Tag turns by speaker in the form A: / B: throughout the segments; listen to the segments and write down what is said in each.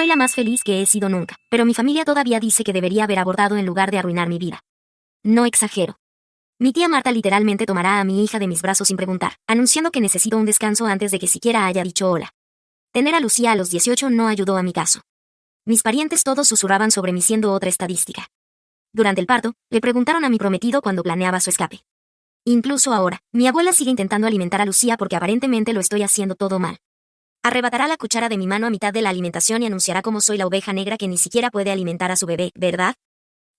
A: Soy la más feliz que he sido nunca, pero mi familia todavía dice que debería haber abortado en lugar de arruinar mi vida. No exagero. Mi tía Marta literalmente tomará a mi hija de mis brazos sin preguntar, anunciando que necesito un descanso antes de que siquiera haya dicho hola. Tener a Lucía a los 18 no ayudó a mi caso. Mis parientes todos susurraban sobre mí siendo otra estadística. Durante el parto, le preguntaron a mi prometido cuando planeaba su escape. Incluso ahora, mi abuela sigue intentando alimentar a Lucía porque aparentemente lo estoy haciendo todo mal. Arrebatará la cuchara de mi mano a mitad de la alimentación y anunciará cómo soy la oveja negra que ni siquiera puede alimentar a su bebé, ¿verdad?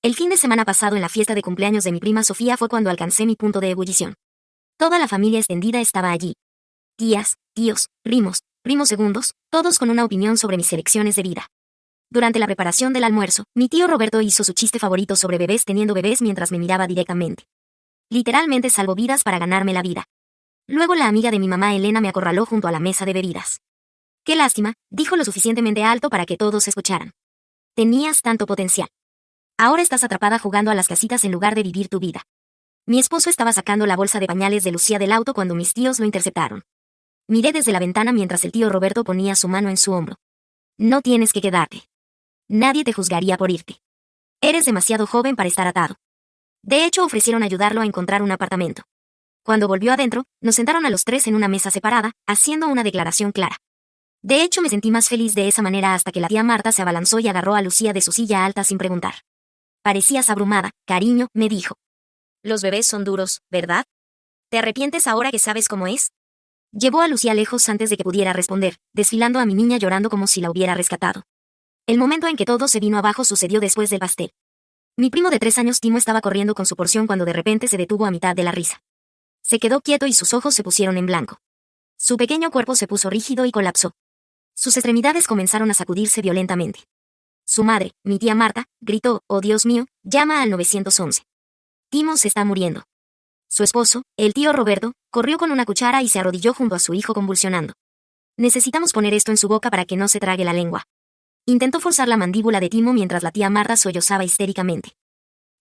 A: El fin de semana pasado en la fiesta de cumpleaños de mi prima Sofía fue cuando alcancé mi punto de ebullición. Toda la familia extendida estaba allí. Tías, tíos, primos segundos, todos con una opinión sobre mis elecciones de vida. Durante la preparación del almuerzo, mi tío Roberto hizo su chiste favorito sobre bebés teniendo bebés mientras me miraba directamente. Literalmente salvó vidas para ganarme la vida. Luego la amiga de mi mamá Elena me acorraló junto a la mesa de bebidas. Qué lástima, dijo lo suficientemente alto para que todos escucharan. Tenías tanto potencial. Ahora estás atrapada jugando a las casitas en lugar de vivir tu vida. Mi esposo estaba sacando la bolsa de pañales de Lucía del auto cuando mis tíos lo interceptaron. Miré desde la ventana mientras el tío Roberto ponía su mano en su hombro. No tienes que quedarte. Nadie te juzgaría por irte. Eres demasiado joven para estar atado. De hecho, ofrecieron ayudarlo a encontrar un apartamento. Cuando volvió adentro, nos sentaron a los tres en una mesa separada, haciendo una declaración clara. De hecho, me sentí más feliz de esa manera hasta que la tía Marta se abalanzó y agarró a Lucía de su silla alta sin preguntar. Parecías abrumada, cariño, me dijo. Los bebés son duros, ¿verdad? ¿Te arrepientes ahora que sabes cómo es? Llevó a Lucía lejos antes de que pudiera responder, desfilando a mi niña llorando como si la hubiera rescatado. El momento en que todo se vino abajo sucedió después del pastel. Mi primo de 3 años Timo estaba corriendo con su porción cuando de repente se detuvo a mitad de la risa. Se quedó quieto y sus ojos se pusieron en blanco. Su pequeño cuerpo se puso rígido y colapsó. Sus extremidades comenzaron a sacudirse violentamente. Su madre, mi tía Marta, gritó, «Oh Dios mío, llama al 911. Timo se está muriendo». Su esposo, el tío Roberto, corrió con una cuchara y se arrodilló junto a su hijo convulsionando. «Necesitamos poner esto en su boca para que no se trague la lengua». Intentó forzar la mandíbula de Timo mientras la tía Marta sollozaba histéricamente.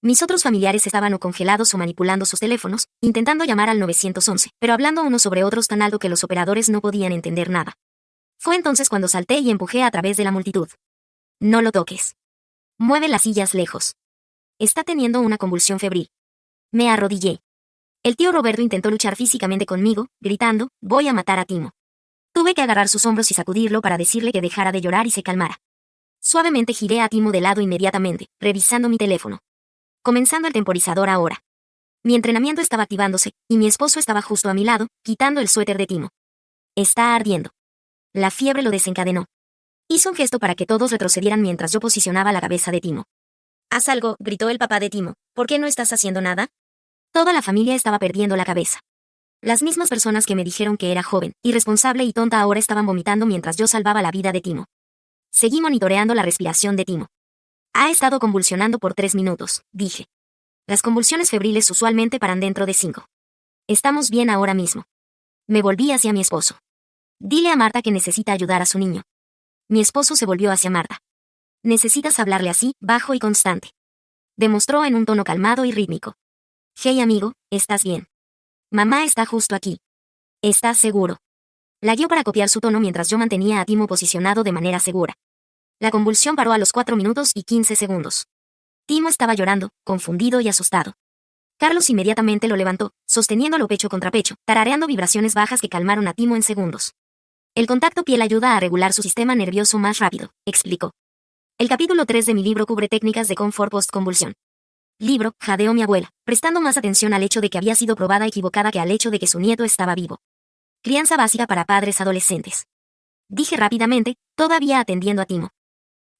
A: Mis otros familiares estaban o congelados o manipulando sus teléfonos, intentando llamar al 911, pero hablando unos sobre otros tan alto que los operadores no podían entender nada. Fue entonces cuando salté y empujé a través de la multitud. «No lo toques. Mueve las sillas lejos. Está teniendo una convulsión febril». Me arrodillé. El tío Roberto intentó luchar físicamente conmigo, gritando, «Voy a matar a Timo». Tuve que agarrar sus hombros y sacudirlo para decirle que dejara de llorar y se calmara. Suavemente giré a Timo de lado inmediatamente, revisando mi teléfono. Comenzando el temporizador ahora. Mi entrenamiento estaba activándose, y mi esposo estaba justo a mi lado, quitando el suéter de Timo. Está ardiendo. La fiebre lo desencadenó. Hizo un gesto para que todos retrocedieran mientras yo posicionaba la cabeza de Timo. «Haz algo», gritó el papá de Timo. «¿Por qué no estás haciendo nada?» Toda la familia estaba perdiendo la cabeza. Las mismas personas que me dijeron que era joven, irresponsable y tonta ahora estaban vomitando mientras yo salvaba la vida de Timo. Seguí monitoreando la respiración de Timo. «Ha estado convulsionando por 3 minutos», dije. «Las convulsiones febriles usualmente paran dentro de 5. Estamos bien ahora mismo». Me volví hacia mi esposo. «Dile a Marta que necesita ayudar a su niño». Mi esposo se volvió hacia Marta. «Necesitas hablarle así, bajo y constante». Demostró en un tono calmado y rítmico. «Hey amigo, ¿estás bien? Mamá está justo aquí. ¿Estás seguro?». La guió para copiar su tono mientras yo mantenía a Timo posicionado de manera segura. La convulsión paró a los 4 minutos y 15 segundos. Timo estaba llorando, confundido y asustado. Carlos inmediatamente lo levantó, sosteniéndolo pecho contra pecho, tarareando vibraciones bajas que calmaron a Timo en segundos. «El contacto piel ayuda a regular su sistema nervioso más rápido», explicó. El capítulo 3 de mi libro cubre técnicas de confort post-convulsión. Libro, jadeó mi abuela, prestando más atención al hecho de que había sido probada equivocada que al hecho de que su nieto estaba vivo. Crianza básica para padres adolescentes. Dije rápidamente, todavía atendiendo a Timo.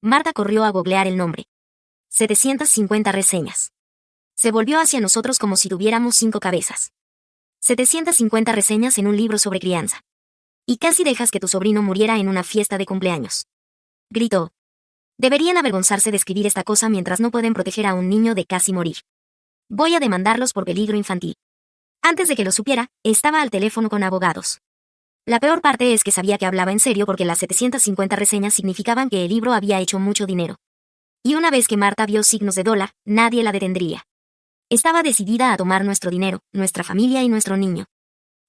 A: Marta corrió a googlear el nombre. 750 reseñas. Se volvió hacia nosotros como si tuviéramos 5 cabezas. 750 reseñas en un libro sobre crianza. «Y casi dejas que tu sobrino muriera en una fiesta de cumpleaños», gritó. «Deberían avergonzarse de escribir esta cosa mientras no pueden proteger a un niño de casi morir. Voy a demandarlos por peligro infantil». Antes de que lo supiera, estaba al teléfono con abogados. La peor parte es que sabía que hablaba en serio porque las 750 reseñas significaban que el libro había hecho mucho dinero. Y una vez que Marta vio signos de dólar, nadie la detendría. Estaba decidida a tomar nuestro dinero, nuestra familia y nuestro niño.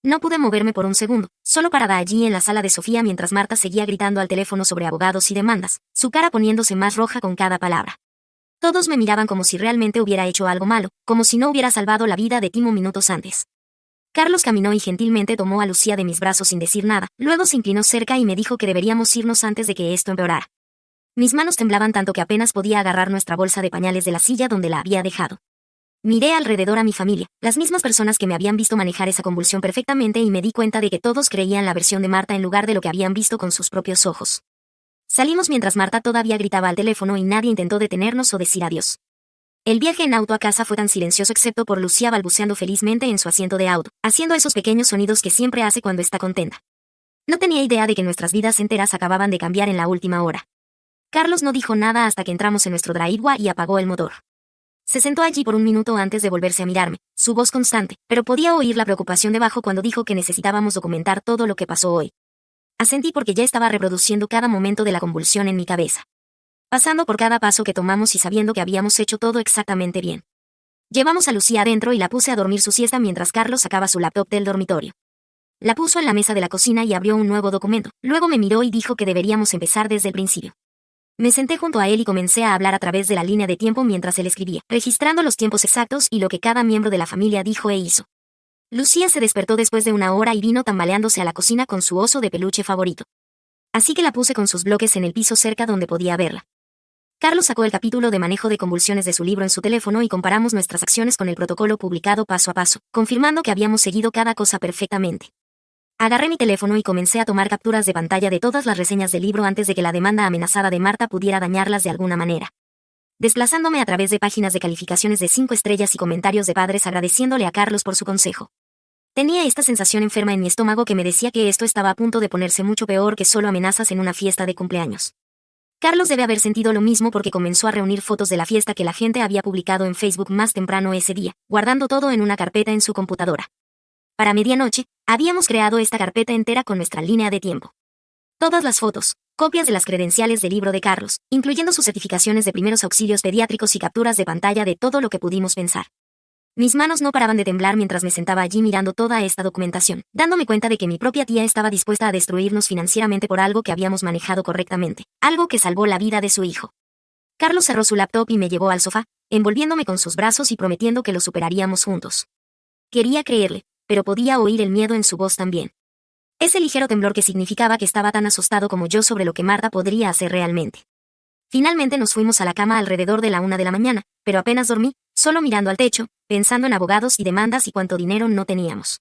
A: No pude moverme por un segundo, solo parada allí en la sala de Sofía mientras Marta seguía gritando al teléfono sobre abogados y demandas, su cara poniéndose más roja con cada palabra. Todos me miraban como si realmente hubiera hecho algo malo, como si no hubiera salvado la vida de Timo minutos antes. Carlos caminó y gentilmente tomó a Lucía de mis brazos sin decir nada, luego se inclinó cerca y me dijo que deberíamos irnos antes de que esto empeorara. Mis manos temblaban tanto que apenas podía agarrar nuestra bolsa de pañales de la silla donde la había dejado. Miré alrededor a mi familia, las mismas personas que me habían visto manejar esa convulsión perfectamente, y me di cuenta de que todos creían la versión de Marta en lugar de lo que habían visto con sus propios ojos. Salimos mientras Marta todavía gritaba al teléfono y nadie intentó detenernos o decir adiós. El viaje en auto a casa fue tan silencioso excepto por Lucía balbuceando felizmente en su asiento de auto, haciendo esos pequeños sonidos que siempre hace cuando está contenta. No tenía idea de que nuestras vidas enteras acababan de cambiar en la última hora. Carlos no dijo nada hasta que entramos en nuestro driveway y apagó el motor. Se sentó allí por un minuto antes de volverse a mirarme, su voz constante, pero podía oír la preocupación debajo cuando dijo que necesitábamos documentar todo lo que pasó hoy. Asentí porque ya estaba reproduciendo cada momento de la convulsión en mi cabeza, pasando por cada paso que tomamos y sabiendo que habíamos hecho todo exactamente bien. Llevamos a Lucía adentro y la puse a dormir su siesta mientras Carlos sacaba su laptop del dormitorio. La puso en la mesa de la cocina y abrió un nuevo documento, luego me miró y dijo que deberíamos empezar desde el principio. Me senté junto a él y comencé a hablar a través de la línea de tiempo mientras él escribía, registrando los tiempos exactos y lo que cada miembro de la familia dijo e hizo. Lucía se despertó después de una hora y vino tambaleándose a la cocina con su oso de peluche favorito. Así que la puse con sus bloques en el piso cerca donde podía verla. Carlos sacó el capítulo de manejo de convulsiones de su libro en su teléfono y comparamos nuestras acciones con el protocolo publicado paso a paso, confirmando que habíamos seguido cada cosa perfectamente. Agarré mi teléfono y comencé a tomar capturas de pantalla de todas las reseñas del libro antes de que la demanda amenazada de Marta pudiera dañarlas de alguna manera. Desplazándome a través de páginas de calificaciones de 5 estrellas y comentarios de padres agradeciéndole a Carlos por su consejo. Tenía esta sensación enferma en mi estómago que me decía que esto estaba a punto de ponerse mucho peor que solo amenazas en una fiesta de cumpleaños. Carlos debe haber sentido lo mismo porque comenzó a reunir fotos de la fiesta que la gente había publicado en Facebook más temprano ese día, guardando todo en una carpeta en su computadora. Para medianoche, habíamos creado esta carpeta entera con nuestra línea de tiempo. Todas las fotos, copias de las credenciales del libro de Carlos, incluyendo sus certificaciones de primeros auxilios pediátricos y capturas de pantalla de todo lo que pudimos pensar. Mis manos no paraban de temblar mientras me sentaba allí mirando toda esta documentación, dándome cuenta de que mi propia tía estaba dispuesta a destruirnos financieramente por algo que habíamos manejado correctamente, algo que salvó la vida de su hijo. Carlos cerró su laptop y me llevó al sofá, envolviéndome con sus brazos y prometiendo que lo superaríamos juntos. Quería creerle, pero podía oír el miedo en su voz también. Ese ligero temblor que significaba que estaba tan asustado como yo sobre lo que Marta podría hacer realmente. Finalmente nos fuimos a la cama alrededor de la 1 de la mañana, pero apenas dormí, solo mirando al techo, pensando en abogados y demandas y cuánto dinero no teníamos.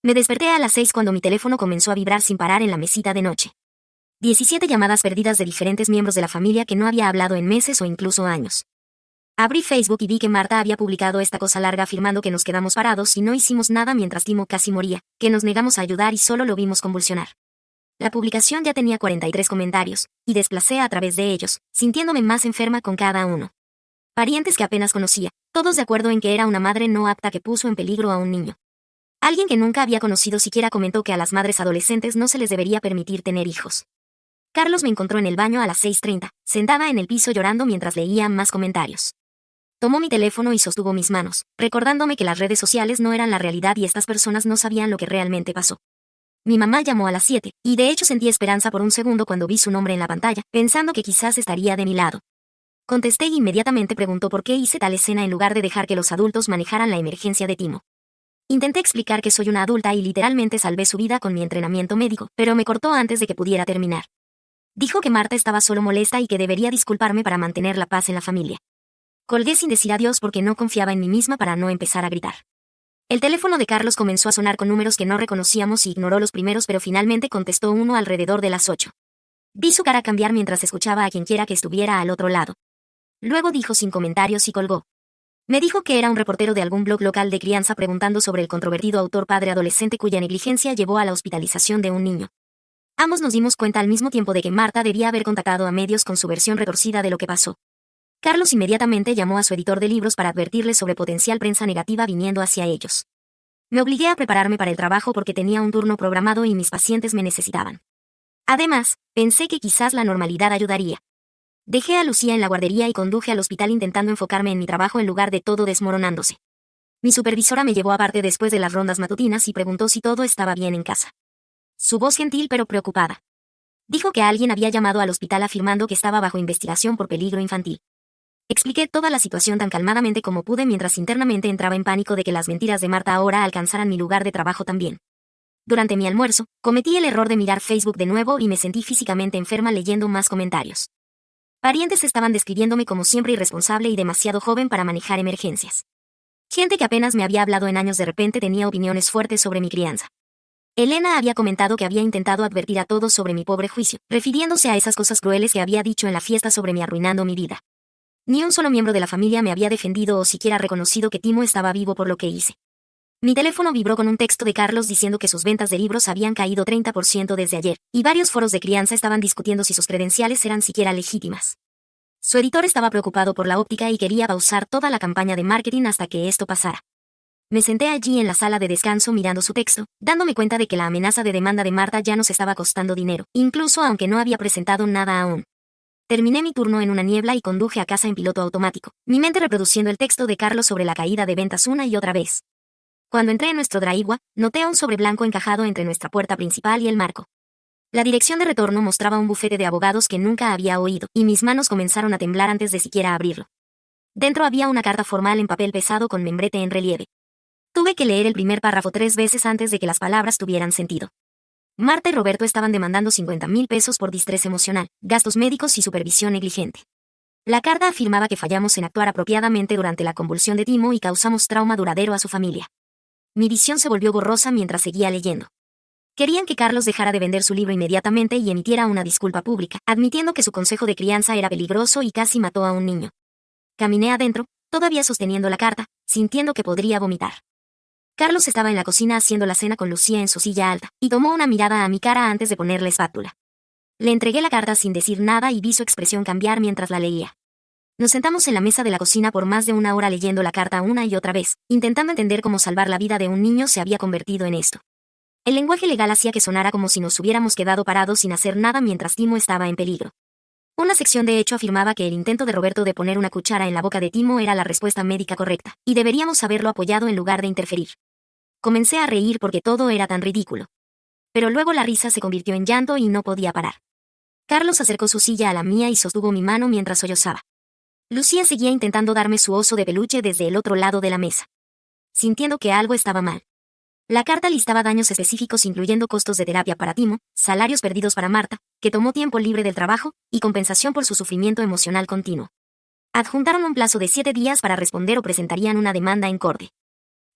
A: Me desperté a las 6 cuando mi teléfono comenzó a vibrar sin parar en la mesita de noche. 17 llamadas perdidas de diferentes miembros de la familia que no había hablado en meses o incluso años. Abrí Facebook y vi que Marta había publicado esta cosa larga afirmando que nos quedamos parados y no hicimos nada mientras Timo casi moría, que nos negamos a ayudar y solo lo vimos convulsionar. La publicación ya tenía 43 comentarios, y desplacé a través de ellos, sintiéndome más enferma con cada uno. Parientes que apenas conocía, todos de acuerdo en que era una madre no apta que puso en peligro a un niño. Alguien que nunca había conocido siquiera comentó que a las madres adolescentes no se les debería permitir tener hijos. Carlos me encontró en el baño a las 6:30, sentada en el piso llorando mientras leía más comentarios. Tomó mi teléfono y sostuvo mis manos, recordándome que las redes sociales no eran la realidad y estas personas no sabían lo que realmente pasó. Mi mamá llamó a las 7, y de hecho sentí esperanza por un segundo cuando vi su nombre en la pantalla, pensando que quizás estaría de mi lado. Contesté y inmediatamente preguntó por qué hice tal escena en lugar de dejar que los adultos manejaran la emergencia de Timo. Intenté explicar que soy una adulta y literalmente salvé su vida con mi entrenamiento médico, pero me cortó antes de que pudiera terminar. Dijo que Marta estaba solo molesta y que debería disculparme para mantener la paz en la familia. Colgué sin decir adiós porque no confiaba en mí misma para no empezar a gritar. El teléfono de Carlos comenzó a sonar con números que no reconocíamos y ignoró los primeros, pero finalmente contestó uno alrededor de las 8. Vi su cara cambiar mientras escuchaba a quienquiera que estuviera al otro lado. Luego dijo sin comentarios y colgó. Me dijo que era un reportero de algún blog local de crianza preguntando sobre el controvertido autor padre adolescente cuya negligencia llevó a la hospitalización de un niño. Ambos nos dimos cuenta al mismo tiempo de que Marta debía haber contactado a medios con su versión retorcida de lo que pasó. Carlos inmediatamente llamó a su editor de libros para advertirle sobre potencial prensa negativa viniendo hacia ellos. Me obligué a prepararme para el trabajo porque tenía un turno programado y mis pacientes me necesitaban. Además, pensé que quizás la normalidad ayudaría. Dejé a Lucía en la guardería y conduje al hospital intentando enfocarme en mi trabajo en lugar de todo desmoronándose. Mi supervisora me llevó aparte después de las rondas matutinas y preguntó si todo estaba bien en casa. Su voz gentil pero preocupada. Dijo que alguien había llamado al hospital afirmando que estaba bajo investigación por peligro infantil. Expliqué toda la situación tan calmadamente como pude mientras internamente entraba en pánico de que las mentiras de Marta ahora alcanzaran mi lugar de trabajo también. Durante mi almuerzo, cometí el error de mirar Facebook de nuevo y me sentí físicamente enferma leyendo más comentarios. Parientes estaban describiéndome como siempre irresponsable y demasiado joven para manejar emergencias. Gente que apenas me había hablado en años de repente tenía opiniones fuertes sobre mi crianza. Elena había comentado que había intentado advertir a todos sobre mi pobre juicio, refiriéndose a esas cosas crueles que había dicho en la fiesta sobre mi arruinando mi vida. Ni un solo miembro de la familia me había defendido o siquiera reconocido que Timo estaba vivo por lo que hice. Mi teléfono vibró con un texto de Carlos diciendo que sus ventas de libros habían caído 30% desde ayer, y varios foros de crianza estaban discutiendo si sus credenciales eran siquiera legítimas. Su editor estaba preocupado por la óptica y quería pausar toda la campaña de marketing hasta que esto pasara. Me senté allí en la sala de descanso mirando su texto, dándome cuenta de que la amenaza de demanda de Marta ya nos estaba costando dinero, incluso aunque no había presentado nada aún. Terminé mi turno en una niebla y conduje a casa en piloto automático, mi mente reproduciendo el texto de Carlos sobre la caída de ventas una y otra vez. Cuando entré en nuestro driveway, noté un sobre blanco encajado entre nuestra puerta principal y el marco. La dirección de retorno mostraba un bufete de abogados que nunca había oído, y mis manos comenzaron a temblar antes de siquiera abrirlo. Dentro había una carta formal en papel pesado con membrete en relieve. Tuve que leer el primer párrafo 3 veces antes de que las palabras tuvieran sentido. Marta y Roberto estaban demandando 50,000 pesos por distrés emocional, gastos médicos y supervisión negligente. La carta afirmaba que fallamos en actuar apropiadamente durante la convulsión de Timo y causamos trauma duradero a su familia. Mi visión se volvió borrosa mientras seguía leyendo. Querían que Carlos dejara de vender su libro inmediatamente y emitiera una disculpa pública, admitiendo que su consejo de crianza era peligroso y casi mató a un niño. Caminé adentro, todavía sosteniendo la carta, sintiendo que podría vomitar. Carlos estaba en la cocina haciendo la cena con Lucía en su silla alta, y tomó una mirada a mi cara antes de ponerle espátula. Le entregué la carta sin decir nada y vi su expresión cambiar mientras la leía. Nos sentamos en la mesa de la cocina por más de una hora leyendo la carta una y otra vez, intentando entender cómo salvar la vida de un niño se había convertido en esto. El lenguaje legal hacía que sonara como si nos hubiéramos quedado parados sin hacer nada mientras Timo estaba en peligro. Una sección de hecho afirmaba que el intento de Roberto de poner una cuchara en la boca de Timo era la respuesta médica correcta, y deberíamos haberlo apoyado en lugar de interferir. Comencé a reír porque todo era tan ridículo. Pero luego la risa se convirtió en llanto y no podía parar. Carlos acercó su silla a la mía y sostuvo mi mano mientras sollozaba. Lucía seguía intentando darme su oso de peluche desde el otro lado de la mesa. Sintiendo que algo estaba mal. La carta listaba daños específicos incluyendo costos de terapia para Timo, salarios perdidos para Marta, que tomó tiempo libre del trabajo, y compensación por su sufrimiento emocional continuo. Adjuntaron un plazo de 7 días para responder o presentarían una demanda en corte.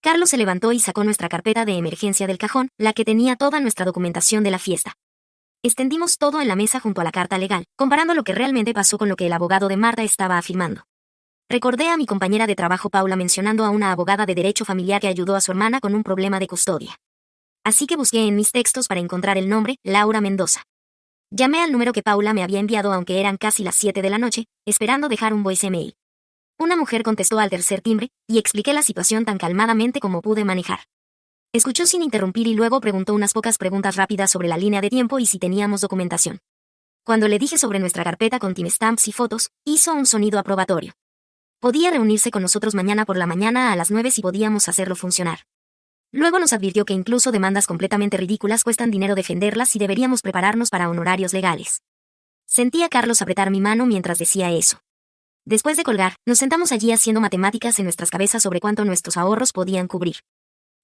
A: Carlos se levantó y sacó nuestra carpeta de emergencia del cajón, la que tenía toda nuestra documentación de la fiesta. Extendimos todo en la mesa junto a la carta legal, comparando lo que realmente pasó con lo que el abogado de Marta estaba afirmando. Recordé a mi compañera de trabajo Paula mencionando a una abogada de derecho familiar que ayudó a su hermana con un problema de custodia. Así que busqué en mis textos para encontrar el nombre, Laura Mendoza. Llamé al número que Paula me había enviado aunque eran casi las 7 de la noche, esperando dejar un voicemail. Una mujer contestó al tercer timbre, y expliqué la situación tan calmadamente como pude manejar. Escuchó sin interrumpir y luego preguntó unas pocas preguntas rápidas sobre la línea de tiempo y si teníamos documentación. Cuando le dije sobre nuestra carpeta con timestamps y fotos, hizo un sonido aprobatorio. Podía reunirse con nosotros mañana por la mañana a las 9 si podíamos hacerlo funcionar. Luego nos advirtió que incluso demandas completamente ridículas cuestan dinero defenderlas y deberíamos prepararnos para honorarios legales. Sentí a Carlos apretar mi mano mientras decía eso. Después de colgar, nos sentamos allí haciendo matemáticas en nuestras cabezas sobre cuánto nuestros ahorros podían cubrir.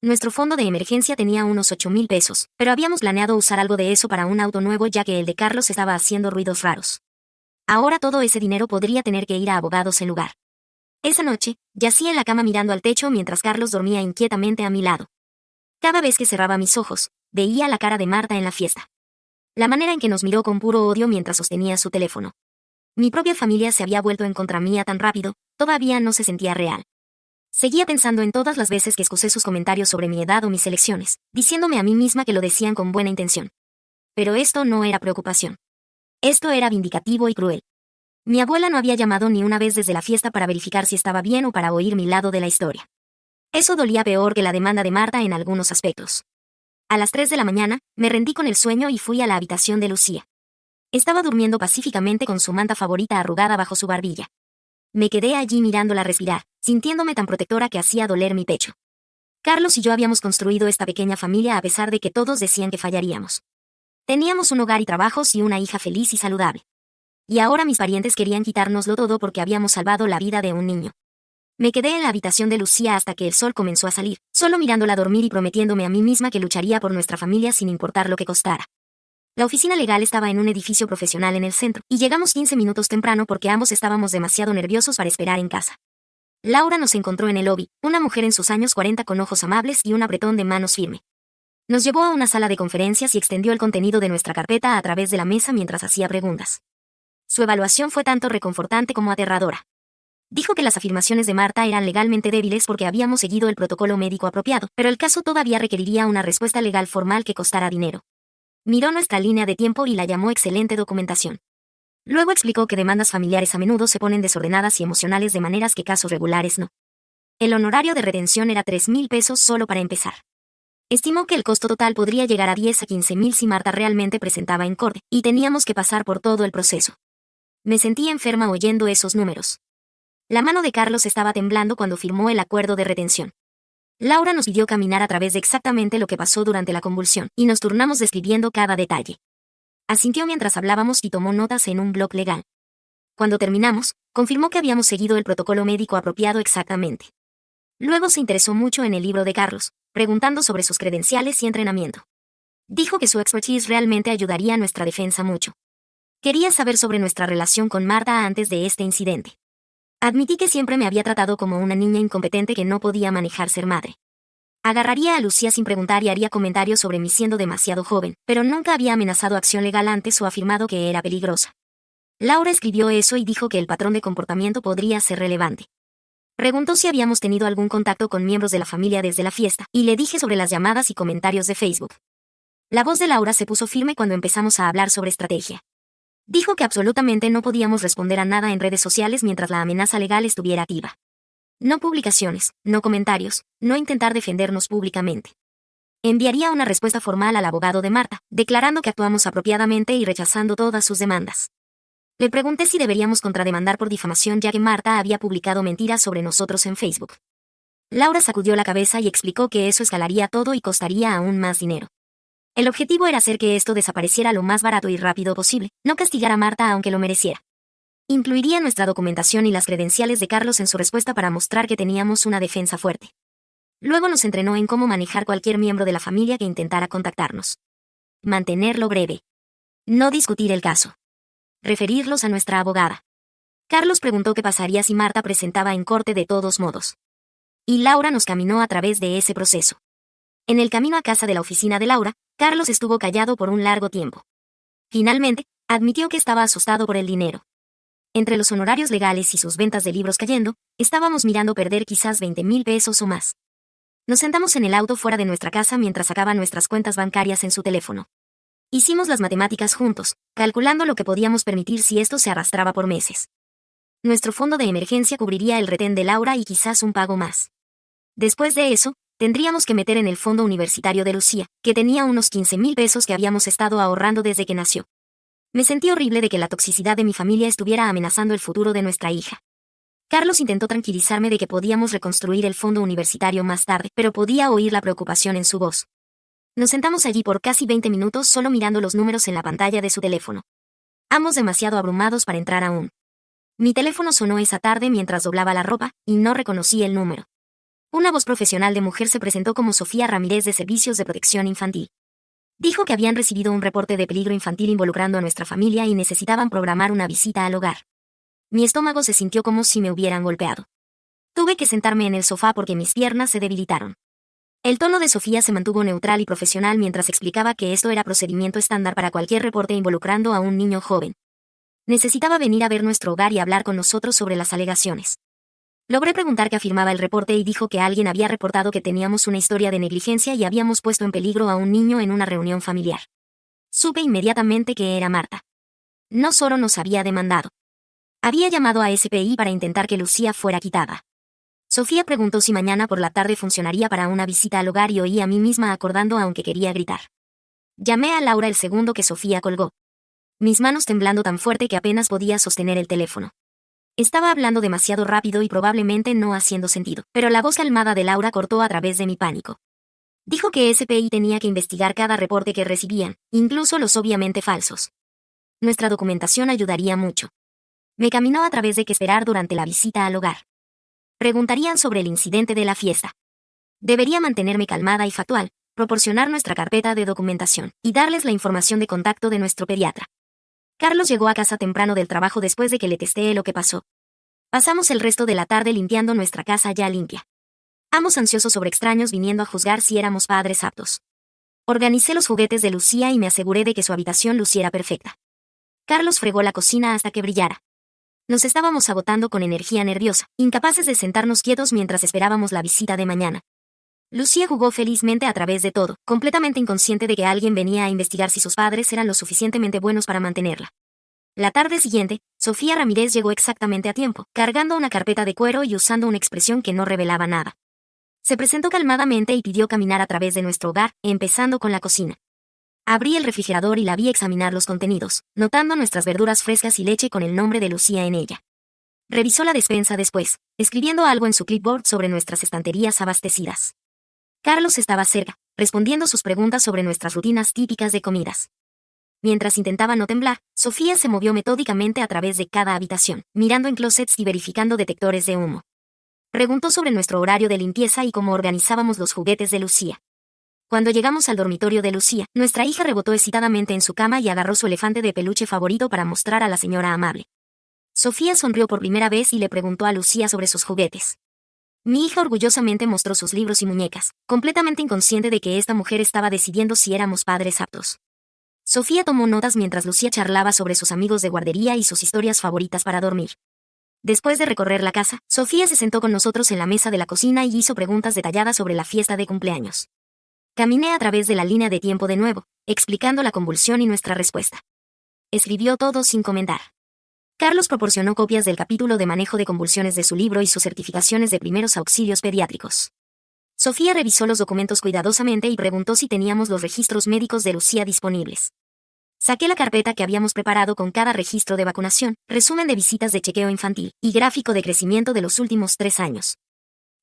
A: Nuestro fondo de emergencia tenía unos 8,000 pesos, pero habíamos planeado usar algo de eso para un auto nuevo ya que el de Carlos estaba haciendo ruidos raros. Ahora todo ese dinero podría tener que ir a abogados en lugar. Esa noche, yacía en la cama mirando al techo mientras Carlos dormía inquietamente a mi lado. Cada vez que cerraba mis ojos, veía la cara de Marta en la fiesta. La manera en que nos miró con puro odio mientras sostenía su teléfono. Mi propia familia se había vuelto en contra mía tan rápido, todavía no se sentía real. Seguía pensando en todas las veces que excusé sus comentarios sobre mi edad o mis elecciones, diciéndome a mí misma que lo decían con buena intención. Pero esto no era preocupación. Esto era vindicativo y cruel. Mi abuela no había llamado ni una vez desde la fiesta para verificar si estaba bien o para oír mi lado de la historia. Eso dolía peor que la demanda de Marta en algunos aspectos. A las 3 de la mañana, me rendí con el sueño y fui a la habitación de Lucía. Estaba durmiendo pacíficamente con su manta favorita arrugada bajo su barbilla. Me quedé allí mirándola respirar, sintiéndome tan protectora que hacía doler mi pecho. Carlos y yo habíamos construido esta pequeña familia a pesar de que todos decían que fallaríamos. Teníamos un hogar y trabajos y una hija feliz y saludable. Y ahora mis parientes querían quitárnoslo todo porque habíamos salvado la vida de un niño. Me quedé en la habitación de Lucía hasta que el sol comenzó a salir, solo mirándola dormir y prometiéndome a mí misma que lucharía por nuestra familia sin importar lo que costara. La oficina legal estaba en un edificio profesional en el centro, y llegamos 15 minutos temprano porque ambos estábamos demasiado nerviosos para esperar en casa. Laura nos encontró en el lobby, una mujer en sus años 40 con ojos amables y un apretón de manos firme. Nos llevó a una sala de conferencias y extendió el contenido de nuestra carpeta a través de la mesa mientras hacía preguntas. Su evaluación fue tanto reconfortante como aterradora. Dijo que las afirmaciones de Marta eran legalmente débiles porque habíamos seguido el protocolo médico apropiado, pero el caso todavía requeriría una respuesta legal formal que costara dinero. Miró nuestra línea de tiempo y la llamó excelente documentación. Luego explicó que demandas familiares a menudo se ponen desordenadas y emocionales de maneras que casos regulares no. El honorario de retención era 3,000 pesos solo para empezar. Estimó que el costo total podría llegar a 10 a 15,000 si Marta realmente presentaba en corte, y teníamos que pasar por todo el proceso. Me sentí enferma oyendo esos números. La mano de Carlos estaba temblando cuando firmó el acuerdo de retención. Laura nos pidió caminar a través de exactamente lo que pasó durante la convulsión, y nos turnamos describiendo cada detalle. Asintió mientras hablábamos y tomó notas en un bloc legal. Cuando terminamos, confirmó que habíamos seguido el protocolo médico apropiado exactamente. Luego se interesó mucho en el libro de Carlos, preguntando sobre sus credenciales y entrenamiento. Dijo que su expertise realmente ayudaría a nuestra defensa mucho. Quería saber sobre nuestra relación con Marta antes de este incidente. Admití que siempre me había tratado como una niña incompetente que no podía manejar ser madre. Agarraría a Lucía sin preguntar y haría comentarios sobre mí siendo demasiado joven, pero nunca había amenazado acción legal antes o afirmado que era peligrosa. Laura escribió eso y dijo que el patrón de comportamiento podría ser relevante. Preguntó si habíamos tenido algún contacto con miembros de la familia desde la fiesta, y le dije sobre las llamadas y comentarios de Facebook. La voz de Laura se puso firme cuando empezamos a hablar sobre estrategia. Dijo que absolutamente no podíamos responder a nada en redes sociales mientras la amenaza legal estuviera activa. No publicaciones, no comentarios, no intentar defendernos públicamente. Enviaría una respuesta formal al abogado de Marta, declarando que actuamos apropiadamente y rechazando todas sus demandas. Le pregunté si deberíamos contrademandar por difamación ya que Marta había publicado mentiras sobre nosotros en Facebook. Laura sacudió la cabeza y explicó que eso escalaría todo y costaría aún más dinero. El objetivo era hacer que esto desapareciera lo más barato y rápido posible, no castigar a Marta aunque lo mereciera. Incluiría nuestra documentación y las credenciales de Carlos en su respuesta para mostrar que teníamos una defensa fuerte. Luego nos entrenó en cómo manejar cualquier miembro de la familia que intentara contactarnos. Mantenerlo breve. No discutir el caso. Referirlos a nuestra abogada. Carlos preguntó qué pasaría si Marta presentaba en corte de todos modos. Y Laura nos caminó a través de ese proceso. En el camino a casa de la oficina de Laura, Carlos estuvo callado por un largo tiempo. Finalmente, admitió que estaba asustado por el dinero. Entre los honorarios legales y sus ventas de libros cayendo, estábamos mirando perder quizás 20,000 pesos o más. Nos sentamos en el auto fuera de nuestra casa mientras sacaba nuestras cuentas bancarias en su teléfono. Hicimos las matemáticas juntos, calculando lo que podíamos permitir si esto se arrastraba por meses. Nuestro fondo de emergencia cubriría el retén de Laura y quizás un pago más. Después de eso, tendríamos que meter en el fondo universitario de Lucía, que tenía unos 15,000 pesos que habíamos estado ahorrando desde que nació. Me sentí horrible de que la toxicidad de mi familia estuviera amenazando el futuro de nuestra hija. Carlos intentó tranquilizarme de que podíamos reconstruir el fondo universitario más tarde, pero podía oír la preocupación en su voz. Nos sentamos allí por casi 20 minutos solo mirando los números en la pantalla de su teléfono. Ambos demasiado abrumados para entrar aún. Mi teléfono sonó esa tarde mientras doblaba la ropa, y no reconocí el número. Una voz profesional de mujer se presentó como Sofía Ramírez de Servicios de Protección Infantil. Dijo que habían recibido un reporte de peligro infantil involucrando a nuestra familia y necesitaban programar una visita al hogar. Mi estómago se sintió como si me hubieran golpeado. Tuve que sentarme en el sofá porque mis piernas se debilitaron. El tono de Sofía se mantuvo neutral y profesional mientras explicaba que esto era procedimiento estándar para cualquier reporte involucrando a un niño joven. Necesitaba venir a ver nuestro hogar y hablar con nosotros sobre las alegaciones. Logré preguntar qué afirmaba el reporte y dijo que alguien había reportado que teníamos una historia de negligencia y habíamos puesto en peligro a un niño en una reunión familiar. Supe inmediatamente que era Marta. No solo nos había demandado. Había llamado a SPI para intentar que Lucía fuera quitada. Sofía preguntó si mañana por la tarde funcionaría para una visita al hogar y oí a mí misma acordando aunque quería gritar. Llamé a Laura el segundo que Sofía colgó. Mis manos temblando tan fuerte que apenas podía sostener el teléfono. Estaba hablando demasiado rápido y probablemente no haciendo sentido, pero la voz calmada de Laura cortó a través de mi pánico. Dijo que SPI tenía que investigar cada reporte que recibían, incluso los obviamente falsos. Nuestra documentación ayudaría mucho. Me caminó a través de qué esperar durante la visita al hogar. Preguntarían sobre el incidente de la fiesta. Debería mantenerme calmada y factual, proporcionar nuestra carpeta de documentación y darles la información de contacto de nuestro pediatra. Carlos llegó a casa temprano del trabajo después de que le testé lo que pasó. Pasamos el resto de la tarde limpiando nuestra casa ya limpia. Ambos ansiosos sobre extraños viniendo a juzgar si éramos padres aptos. Organicé los juguetes de Lucía y me aseguré de que su habitación luciera perfecta. Carlos fregó la cocina hasta que brillara. Nos estábamos agotando con energía nerviosa, incapaces de sentarnos quietos mientras esperábamos la visita de mañana. Lucía jugó felizmente a través de todo, completamente inconsciente de que alguien venía a investigar si sus padres eran lo suficientemente buenos para mantenerla. La tarde siguiente, Sofía Ramírez llegó exactamente a tiempo, cargando una carpeta de cuero y usando una expresión que no revelaba nada. Se presentó calmadamente y pidió caminar a través de nuestro hogar, empezando con la cocina. Abrí el refrigerador y la vi examinar los contenidos, notando nuestras verduras frescas y leche con el nombre de Lucía en ella. Revisó la despensa después, escribiendo algo en su clipboard sobre nuestras estanterías abastecidas. Carlos estaba cerca, respondiendo sus preguntas sobre nuestras rutinas típicas de comidas. Mientras intentaba no temblar, Sofía se movió metódicamente a través de cada habitación, mirando en closets y verificando detectores de humo. Preguntó sobre nuestro horario de limpieza y cómo organizábamos los juguetes de Lucía. Cuando llegamos al dormitorio de Lucía, nuestra hija rebotó excitadamente en su cama y agarró su elefante de peluche favorito para mostrar a la señora amable. Sofía sonrió por primera vez y le preguntó a Lucía sobre sus juguetes. Mi hija orgullosamente mostró sus libros y muñecas, completamente inconsciente de que esta mujer estaba decidiendo si éramos padres aptos. Sofía tomó notas mientras Lucía charlaba sobre sus amigos de guardería y sus historias favoritas para dormir. Después de recorrer la casa, Sofía se sentó con nosotros en la mesa de la cocina y hizo preguntas detalladas sobre la fiesta de cumpleaños. Caminé a través de la línea de tiempo de nuevo, explicando la convulsión y nuestra respuesta. Escribió todo sin comentar. Carlos proporcionó copias del capítulo de manejo de convulsiones de su libro y sus certificaciones de primeros auxilios pediátricos. Sofía revisó los documentos cuidadosamente y preguntó si teníamos los registros médicos de Lucía disponibles. Saqué la carpeta que habíamos preparado con cada registro de vacunación, resumen de visitas de chequeo infantil y gráfico de crecimiento de los últimos 3 años.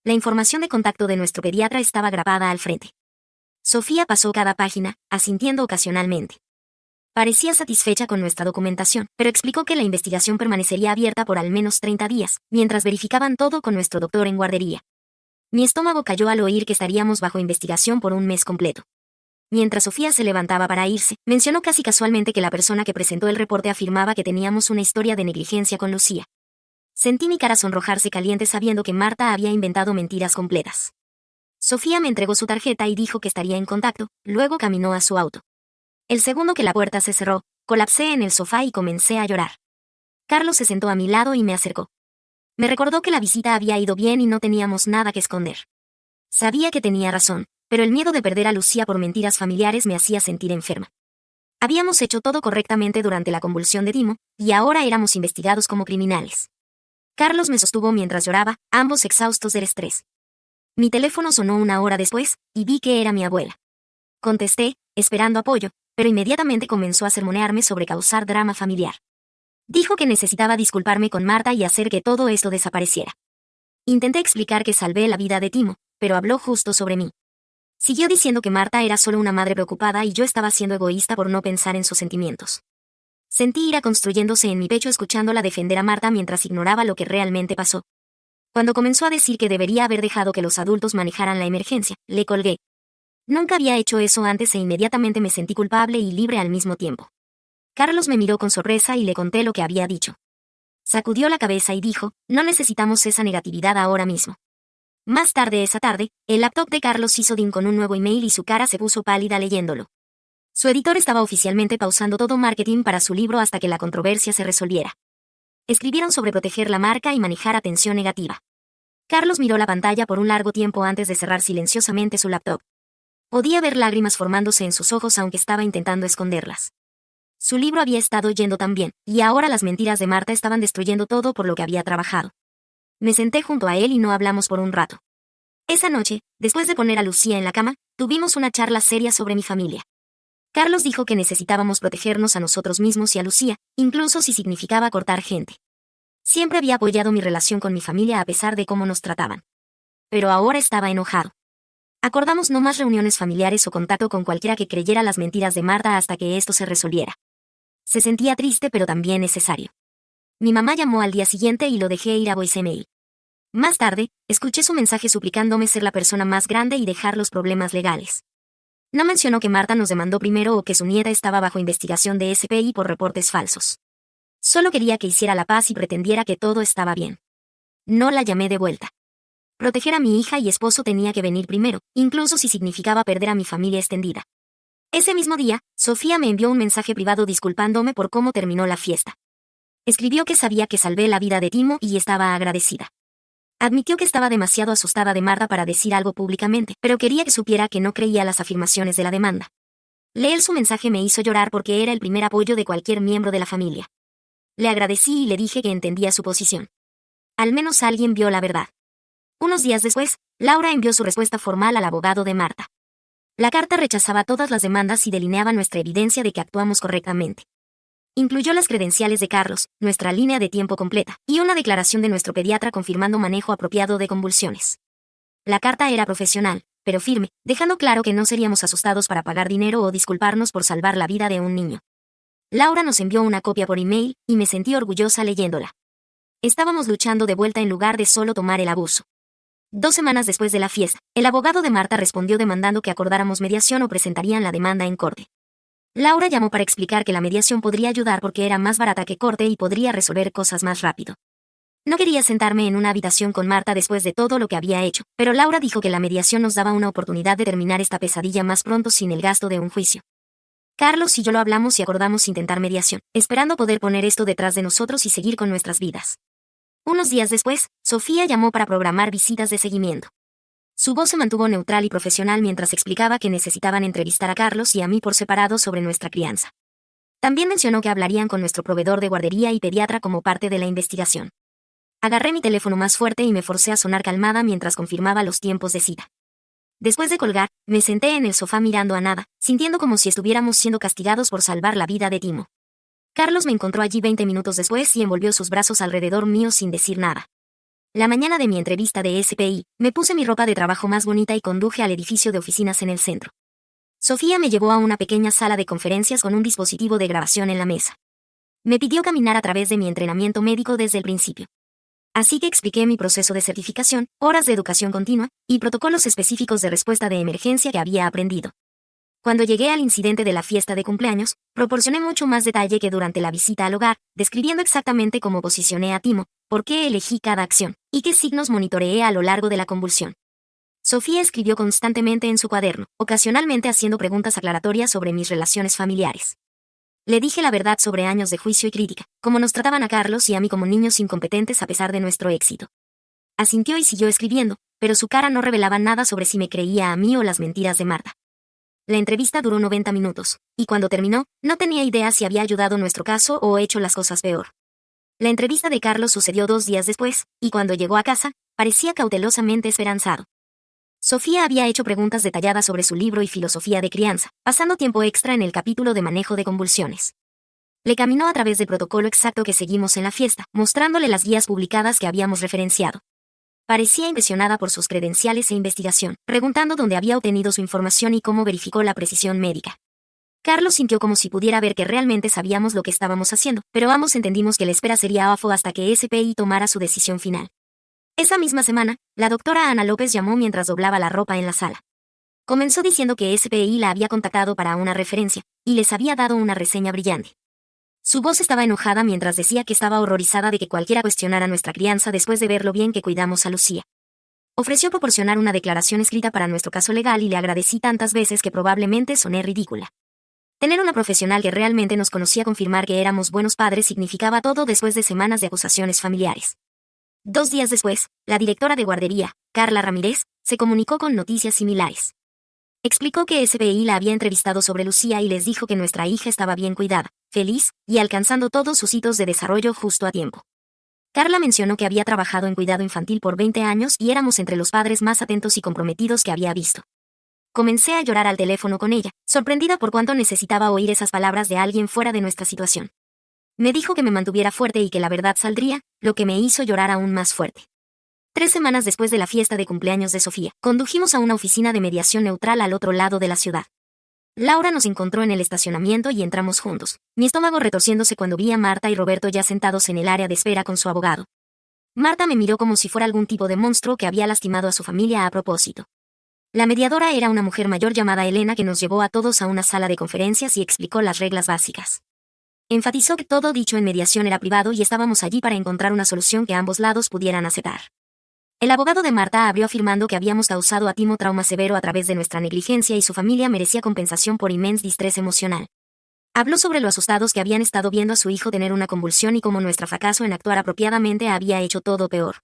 A: La información de contacto de nuestro pediatra estaba grabada al frente. Sofía pasó cada página, asintiendo ocasionalmente. Parecía satisfecha con nuestra documentación, pero explicó que la investigación permanecería abierta por al menos 30 días, mientras verificaban todo con nuestro doctor en guardería. Mi estómago cayó al oír que estaríamos bajo investigación por un mes completo. Mientras Sofía se levantaba para irse, mencionó casi casualmente que la persona que presentó el reporte afirmaba que teníamos una historia de negligencia con Lucía. Sentí mi cara sonrojarse caliente sabiendo que Marta había inventado mentiras completas. Sofía me entregó su tarjeta y dijo que estaría en contacto, luego caminó a su auto. El segundo que la puerta se cerró, colapsé en el sofá y comencé a llorar. Carlos se sentó a mi lado y me acercó. Me recordó que la visita había ido bien y no teníamos nada que esconder. Sabía que tenía razón, pero el miedo de perder a Lucía por mentiras familiares me hacía sentir enferma. Habíamos hecho todo correctamente durante la convulsión de Timo, y ahora éramos investigados como criminales. Carlos me sostuvo mientras lloraba, ambos exhaustos del estrés. Mi teléfono sonó 1 hora después, y vi que era mi abuela. Contesté, esperando apoyo, pero inmediatamente comenzó a sermonearme sobre causar drama familiar. Dijo que necesitaba disculparme con Marta y hacer que todo esto desapareciera. Intenté explicar que salvé la vida de Timo, pero habló justo sobre mí. Siguió diciendo que Marta era solo una madre preocupada y yo estaba siendo egoísta por no pensar en sus sentimientos. Sentí ira construyéndose en mi pecho escuchándola defender a Marta mientras ignoraba lo que realmente pasó. Cuando comenzó a decir que debería haber dejado que los adultos manejaran la emergencia, le colgué. Nunca había hecho eso antes e inmediatamente me sentí culpable y libre al mismo tiempo. Carlos me miró con sorpresa y le conté lo que había dicho. Sacudió la cabeza y dijo, no necesitamos esa negatividad ahora mismo. Más tarde esa tarde, el laptop de Carlos hizo ding con un nuevo email y su cara se puso pálida leyéndolo. Su editor estaba oficialmente pausando todo marketing para su libro hasta que la controversia se resolviera. Escribieron sobre proteger la marca y manejar atención negativa. Carlos miró la pantalla por un largo tiempo antes de cerrar silenciosamente su laptop. Podía ver lágrimas formándose en sus ojos aunque estaba intentando esconderlas. Su libro había estado yendo tan bien, y ahora las mentiras de Marta estaban destruyendo todo por lo que había trabajado. Me senté junto a él y no hablamos por un rato. Esa noche, después de poner a Lucía en la cama, tuvimos una charla seria sobre mi familia. Carlos dijo que necesitábamos protegernos a nosotros mismos y a Lucía, incluso si significaba cortar gente. Siempre había apoyado mi relación con mi familia a pesar de cómo nos trataban. Pero ahora estaba enojado. Acordamos no más reuniones familiares o contacto con cualquiera que creyera las mentiras de Marta hasta que esto se resolviera. Se sentía triste pero también necesario. Mi mamá llamó al día siguiente y lo dejé ir a voicemail. Más tarde, escuché su mensaje suplicándome ser la persona más grande y dejar los problemas legales. No mencionó que Marta nos demandó primero o que su nieta estaba bajo investigación de SPI por reportes falsos. Solo quería que hiciera la paz y pretendiera que todo estaba bien. No la llamé de vuelta. Proteger a mi hija y esposo tenía que venir primero, incluso si significaba perder a mi familia extendida. Ese mismo día, Sofía me envió un mensaje privado disculpándome por cómo terminó la fiesta. Escribió que sabía que salvé la vida de Timo y estaba agradecida. Admitió que estaba demasiado asustada de Marta para decir algo públicamente, pero quería que supiera que no creía las afirmaciones de la demanda. Leer su mensaje me hizo llorar porque era el primer apoyo de cualquier miembro de la familia. Le agradecí y le dije que entendía su posición. Al menos alguien vio la verdad. Unos días después, Laura envió su respuesta formal al abogado de Marta. La carta rechazaba todas las demandas y delineaba nuestra evidencia de que actuamos correctamente. Incluyó las credenciales de Carlos, nuestra línea de tiempo completa, y una declaración de nuestro pediatra confirmando manejo apropiado de convulsiones. La carta era profesional, pero firme, dejando claro que no seríamos asustados para pagar dinero o disculparnos por salvar la vida de un niño. Laura nos envió una copia por email, y me sentí orgullosa leyéndola. Estábamos luchando de vuelta en lugar de solo tomar el abuso. 2 semanas después de la fiesta, el abogado de Marta respondió demandando que acordáramos mediación o presentarían la demanda en corte. Laura llamó para explicar que la mediación podría ayudar porque era más barata que corte y podría resolver cosas más rápido. No quería sentarme en una habitación con Marta después de todo lo que había hecho, pero Laura dijo que la mediación nos daba una oportunidad de terminar esta pesadilla más pronto sin el gasto de un juicio. Carlos y yo lo hablamos y acordamos intentar mediación, esperando poder poner esto detrás de nosotros y seguir con nuestras vidas. Unos días después, Sofía llamó para programar visitas de seguimiento. Su voz se mantuvo neutral y profesional mientras explicaba que necesitaban entrevistar a Carlos y a mí por separado sobre nuestra crianza. También mencionó que hablarían con nuestro proveedor de guardería y pediatra como parte de la investigación. Agarré mi teléfono más fuerte y me forcé a sonar calmada mientras confirmaba los tiempos de cita. Después de colgar, me senté en el sofá mirando a nada, sintiendo como si estuviéramos siendo castigados por salvar la vida de Timo. Carlos me encontró allí 20 minutos después y envolvió sus brazos alrededor mío sin decir nada. La mañana de mi entrevista de SPI, me puse mi ropa de trabajo más bonita y conduje al edificio de oficinas en el centro. Sofía me llevó a una pequeña sala de conferencias con un dispositivo de grabación en la mesa. Me pidió caminar a través de mi entrenamiento médico desde el principio. Así que expliqué mi proceso de certificación, horas de educación continua, y protocolos específicos de respuesta de emergencia que había aprendido. Cuando llegué al incidente de la fiesta de cumpleaños, proporcioné mucho más detalle que durante la visita al hogar, describiendo exactamente cómo posicioné a Timo, por qué elegí cada acción, y qué signos monitoreé a lo largo de la convulsión. Sofía escribió constantemente en su cuaderno, ocasionalmente haciendo preguntas aclaratorias sobre mis relaciones familiares. Le dije la verdad sobre años de juicio y crítica, cómo nos trataban a Carlos y a mí como niños incompetentes a pesar de nuestro éxito. Asintió y siguió escribiendo, pero su cara no revelaba nada sobre si me creía a mí o las mentiras de Marta. La entrevista duró 90 minutos, y cuando terminó, no tenía idea si había ayudado nuestro caso o hecho las cosas peor. La entrevista de Carlos sucedió 2 días después, y cuando llegó a casa, parecía cautelosamente esperanzado. Sofía había hecho preguntas detalladas sobre su libro y filosofía de crianza, pasando tiempo extra en el capítulo de manejo de convulsiones. Le caminó a través del protocolo exacto que seguimos en la fiesta, mostrándole las guías publicadas que habíamos referenciado. Parecía impresionada por sus credenciales e investigación, preguntando dónde había obtenido su información y cómo verificó la precisión médica. Carlos sintió como si pudiera ver que realmente sabíamos lo que estábamos haciendo, pero ambos entendimos que la espera sería AFO hasta que SPI tomara su decisión final. Esa misma semana, la doctora Ana López llamó mientras doblaba la ropa en la sala. Comenzó diciendo que SPI la había contactado para una referencia, y les había dado una reseña brillante. Su voz estaba enojada mientras decía que estaba horrorizada de que cualquiera cuestionara nuestra crianza después de ver lo bien que cuidamos a Lucía. Ofreció proporcionar una declaración escrita para nuestro caso legal y le agradecí tantas veces que probablemente soné ridícula. Tener una profesional que realmente nos conocía confirmar que éramos buenos padres significaba todo después de semanas de acusaciones familiares. 2 días después, la directora de guardería, Carla Ramírez, se comunicó con noticias similares. Explicó que SPI la había entrevistado sobre Lucía y les dijo que nuestra hija estaba bien cuidada, feliz, y alcanzando todos sus hitos de desarrollo justo a tiempo. Carla mencionó que había trabajado en cuidado infantil por 20 años y éramos entre los padres más atentos y comprometidos que había visto. Comencé a llorar al teléfono con ella, sorprendida por cuánto necesitaba oír esas palabras de alguien fuera de nuestra situación. Me dijo que me mantuviera fuerte y que la verdad saldría, lo que me hizo llorar aún más fuerte. 3 semanas después de la fiesta de cumpleaños de Sofía, condujimos a una oficina de mediación neutral al otro lado de la ciudad. Laura nos encontró en el estacionamiento y entramos juntos, mi estómago retorciéndose cuando vi a Marta y Roberto ya sentados en el área de espera con su abogado. Marta me miró como si fuera algún tipo de monstruo que había lastimado a su familia a propósito. La mediadora era una mujer mayor llamada Elena que nos llevó a todos a una sala de conferencias y explicó las reglas básicas. Enfatizó que todo dicho en mediación era privado y estábamos allí para encontrar una solución que ambos lados pudieran aceptar. El abogado de Marta abrió afirmando que habíamos causado a Timo trauma severo a través de nuestra negligencia y su familia merecía compensación por inmenso distrés emocional. Habló sobre lo asustados que habían estado viendo a su hijo tener una convulsión y cómo nuestro fracaso en actuar apropiadamente había hecho todo peor.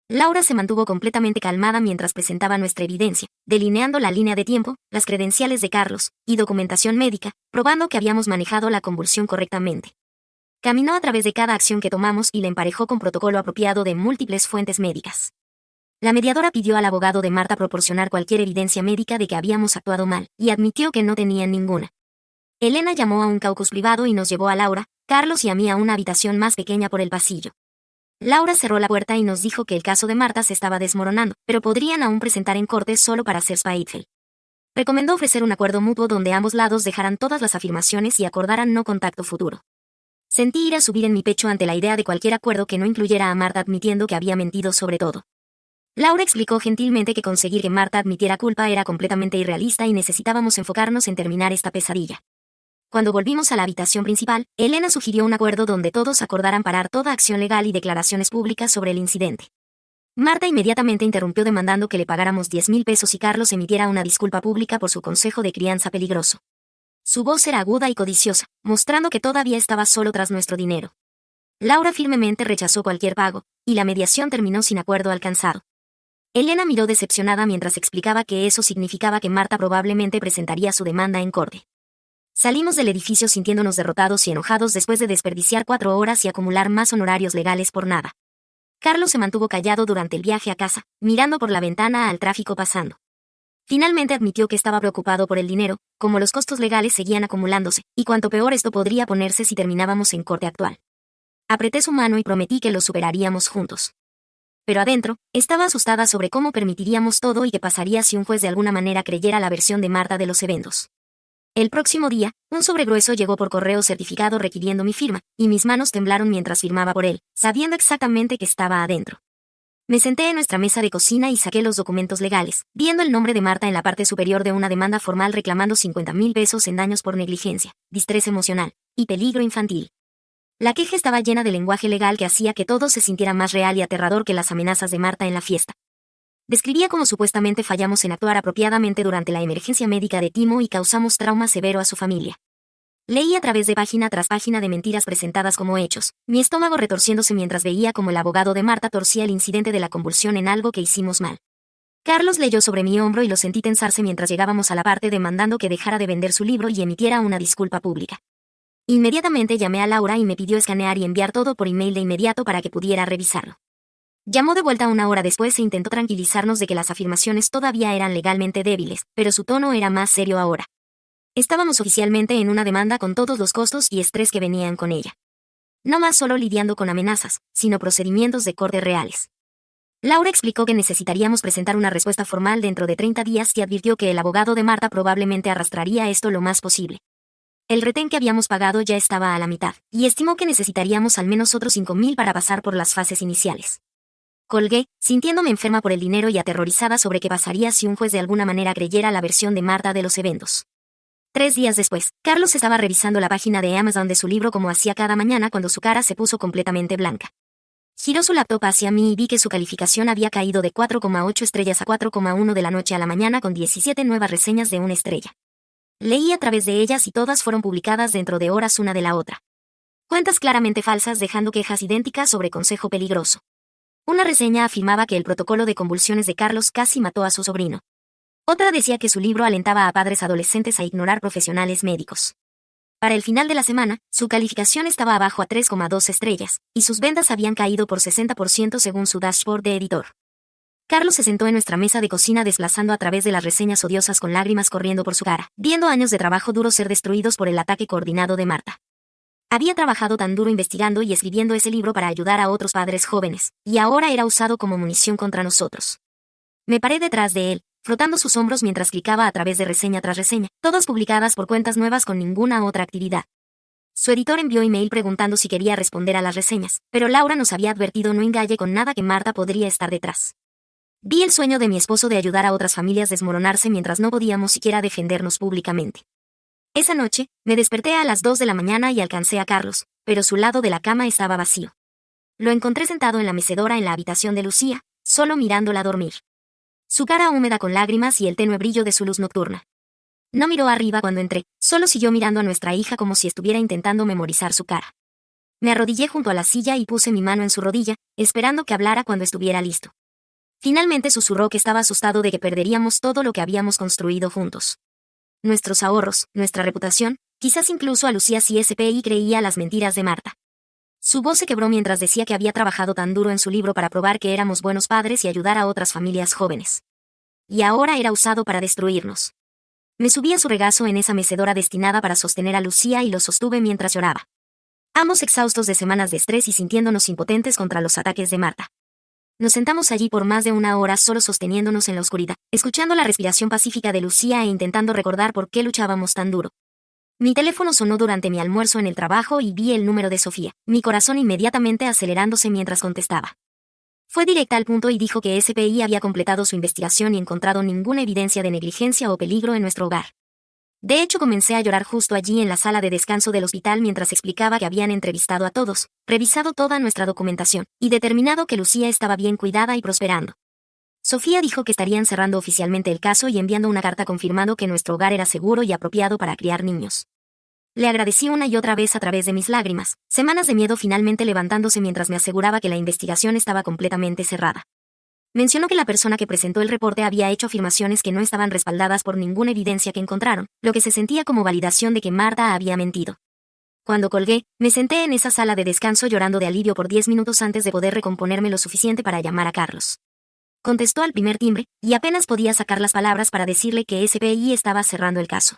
A: Laura se mantuvo completamente calmada mientras presentaba nuestra evidencia, delineando la línea de tiempo, las credenciales de Carlos, y documentación médica, probando que habíamos manejado la convulsión correctamente. Caminó a través de cada acción que tomamos y la emparejó con protocolo apropiado de múltiples fuentes médicas. La mediadora pidió al abogado de Marta proporcionar cualquier evidencia médica de que habíamos actuado mal, y admitió que no tenían ninguna. Elena llamó a un caucus privado y nos llevó a Laura, Carlos y a mí a una habitación más pequeña por el pasillo. Laura cerró la puerta y nos dijo que el caso de Marta se estaba desmoronando, pero podrían aún presentar en corte solo para hacer Spiteful. Recomendó ofrecer un acuerdo mutuo donde ambos lados dejaran todas las afirmaciones y acordaran no contacto futuro. Sentí ira subir en mi pecho ante la idea de cualquier acuerdo que no incluyera a Marta admitiendo que había mentido sobre todo. Laura explicó gentilmente que conseguir que Marta admitiera culpa era completamente irrealista y necesitábamos enfocarnos en terminar esta pesadilla. Cuando volvimos a la habitación principal, Elena sugirió un acuerdo donde todos acordaran parar toda acción legal y declaraciones públicas sobre el incidente. Marta inmediatamente interrumpió demandando que le pagáramos 10,000 pesos y Carlos emitiera una disculpa pública por su consejo de crianza peligroso. Su voz era aguda y codiciosa, mostrando que todavía estaba solo tras nuestro dinero. Laura firmemente rechazó cualquier pago, y la mediación terminó sin acuerdo alcanzado. Elena miró decepcionada mientras explicaba que eso significaba que Marta probablemente presentaría su demanda en corte. Salimos del edificio sintiéndonos derrotados y enojados después de desperdiciar 4 horas y acumular más honorarios legales por nada. Carlos se mantuvo callado durante el viaje a casa, mirando por la ventana al tráfico pasando. Finalmente admitió que estaba preocupado por el dinero, como los costos legales seguían acumulándose, y cuánto peor esto podría ponerse si terminábamos en corte actual. Apreté su mano y prometí que lo superaríamos juntos. Pero adentro, estaba asustada sobre cómo permitiríamos todo y qué pasaría si un juez de alguna manera creyera la versión de Marta de los eventos. El próximo día, un sobre grueso llegó por correo certificado requiriendo mi firma, y mis manos temblaron mientras firmaba por él, sabiendo exactamente que estaba adentro. Me senté en nuestra mesa de cocina y saqué los documentos legales, viendo el nombre de Marta en la parte superior de una demanda formal reclamando 50,000 pesos en daños por negligencia, distrés emocional y peligro infantil. La queja estaba llena de lenguaje legal que hacía que todo se sintiera más real y aterrador que las amenazas de Marta en la fiesta. Describía cómo supuestamente fallamos en actuar apropiadamente durante la emergencia médica de Timo y causamos trauma severo a su familia. Leí a través de página tras página de mentiras presentadas como hechos, mi estómago retorciéndose mientras veía cómo el abogado de Marta torcía el incidente de la convulsión en algo que hicimos mal. Carlos leyó sobre mi hombro y lo sentí tensarse mientras llegábamos a la parte demandando que dejara de vender su libro y emitiera una disculpa pública. Inmediatamente llamé a Laura y me pidió escanear y enviar todo por email de inmediato para que pudiera revisarlo. Llamó de vuelta 1 hora después e intentó tranquilizarnos de que las afirmaciones todavía eran legalmente débiles, pero su tono era más serio ahora. Estábamos oficialmente en una demanda con todos los costos y estrés que venían con ella. No más solo lidiando con amenazas, sino procedimientos de corte reales. Laura explicó que necesitaríamos presentar una respuesta formal dentro de 30 días y advirtió que el abogado de Marta probablemente arrastraría esto lo más posible. El retén que habíamos pagado ya estaba a la mitad, y estimó que necesitaríamos al menos otros 5,000 para pasar por las fases iniciales. Colgué, sintiéndome enferma por el dinero y aterrorizada sobre qué pasaría si un juez de alguna manera creyera la versión de Marta de los eventos. 3 días después, Carlos estaba revisando la página de Amazon de su libro como hacía cada mañana cuando su cara se puso completamente blanca. Giró su laptop hacia mí y vi que su calificación había caído de 4,8 estrellas a 4,1 de la noche a la mañana con 17 nuevas reseñas de 1 estrella. Leí a través de ellas y todas fueron publicadas dentro de horas una de la otra. Cuentas claramente falsas dejando quejas idénticas sobre consejo peligroso. Una reseña afirmaba que el protocolo de convulsiones de Carlos casi mató a su sobrino. Otra decía que su libro alentaba a padres adolescentes a ignorar profesionales médicos. Para el final de la semana, su calificación estaba abajo a 3,2 estrellas, y sus ventas habían caído por 60% según su dashboard de editor. Carlos se sentó en nuestra mesa de cocina desplazando a través de las reseñas odiosas con lágrimas corriendo por su cara, viendo años de trabajo duro ser destruidos por el ataque coordinado de Marta. Había trabajado tan duro investigando y escribiendo ese libro para ayudar a otros padres jóvenes, y ahora era usado como munición contra nosotros. Me paré detrás de él, frotando sus hombros mientras clicaba a través de reseña tras reseña, todas publicadas por cuentas nuevas con ninguna otra actividad. Su editor envió email preguntando si quería responder a las reseñas, pero Laura nos había advertido no engalle con nada que Marta podría estar detrás. Vi el sueño de mi esposo de ayudar a otras familias desmoronarse mientras no podíamos siquiera defendernos públicamente. Esa noche, me desperté a las 2 de la mañana y alcancé a Carlos, pero su lado de la cama estaba vacío. Lo encontré sentado en la mecedora en la habitación de Lucía, solo mirándola dormir. Su cara húmeda con lágrimas y el tenue brillo de su luz nocturna. No miró arriba cuando entré, solo siguió mirando a nuestra hija como si estuviera intentando memorizar su cara. Me arrodillé junto a la silla y puse mi mano en su rodilla, esperando que hablara cuando estuviera listo. Finalmente susurró que estaba asustado de que perderíamos todo lo que habíamos construido juntos. Nuestros ahorros, nuestra reputación, quizás incluso a Lucía si SPI creía las mentiras de Marta. Su voz se quebró mientras decía que había trabajado tan duro en su libro para probar que éramos buenos padres y ayudar a otras familias jóvenes. Y ahora era usado para destruirnos. Me subí a su regazo en esa mecedora destinada para sostener a Lucía y lo sostuve mientras lloraba. Ambos exhaustos de semanas de estrés y sintiéndonos impotentes contra los ataques de Marta. Nos sentamos allí por más de una hora solo sosteniéndonos en la oscuridad, escuchando la respiración pacífica de Lucía e intentando recordar por qué luchábamos tan duro. Mi teléfono sonó durante mi almuerzo en el trabajo y vi el número de Sofía, mi corazón inmediatamente acelerándose mientras contestaba. Fue directa al punto y dijo que SPI había completado su investigación y encontrado ninguna evidencia de negligencia o peligro en nuestro hogar. De hecho, comencé a llorar justo allí en la sala de descanso del hospital mientras explicaba que habían entrevistado a todos, revisado toda nuestra documentación, y determinado que Lucía estaba bien cuidada y prosperando. Sofía dijo que estarían cerrando oficialmente el caso y enviando una carta confirmando que nuestro hogar era seguro y apropiado para criar niños. Le agradecí una y otra vez a través de mis lágrimas, semanas de miedo finalmente levantándose mientras me aseguraba que la investigación estaba completamente cerrada. Mencionó que la persona que presentó el reporte había hecho afirmaciones que no estaban respaldadas por ninguna evidencia que encontraron, lo que se sentía como validación de que Marta había mentido. Cuando colgué, me senté en esa sala de descanso llorando de alivio por 10 minutos antes de poder recomponerme lo suficiente para llamar a Carlos. Contestó al primer timbre, y apenas podía sacar las palabras para decirle que SPI estaba cerrando el caso.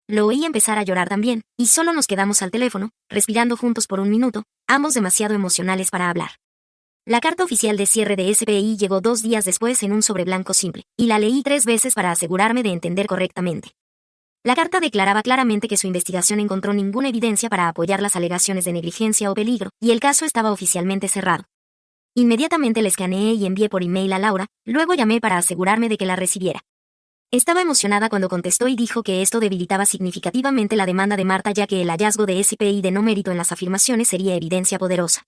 A: Lo oí empezar a llorar también, y solo nos quedamos al teléfono, respirando juntos por un minuto, ambos demasiado emocionales para hablar. La carta oficial de cierre de SPI llegó 2 días después en un sobre blanco simple, y la leí 3 veces para asegurarme de entender correctamente. La carta declaraba claramente que su investigación encontró ninguna evidencia para apoyar las alegaciones de negligencia o peligro, y el caso estaba oficialmente cerrado. Inmediatamente la escaneé y envié por email a Laura, luego llamé para asegurarme de que la recibiera. Estaba emocionada cuando contestó y dijo que esto debilitaba significativamente la demanda de Marta ya que el hallazgo de SPI de no mérito en las afirmaciones sería evidencia poderosa.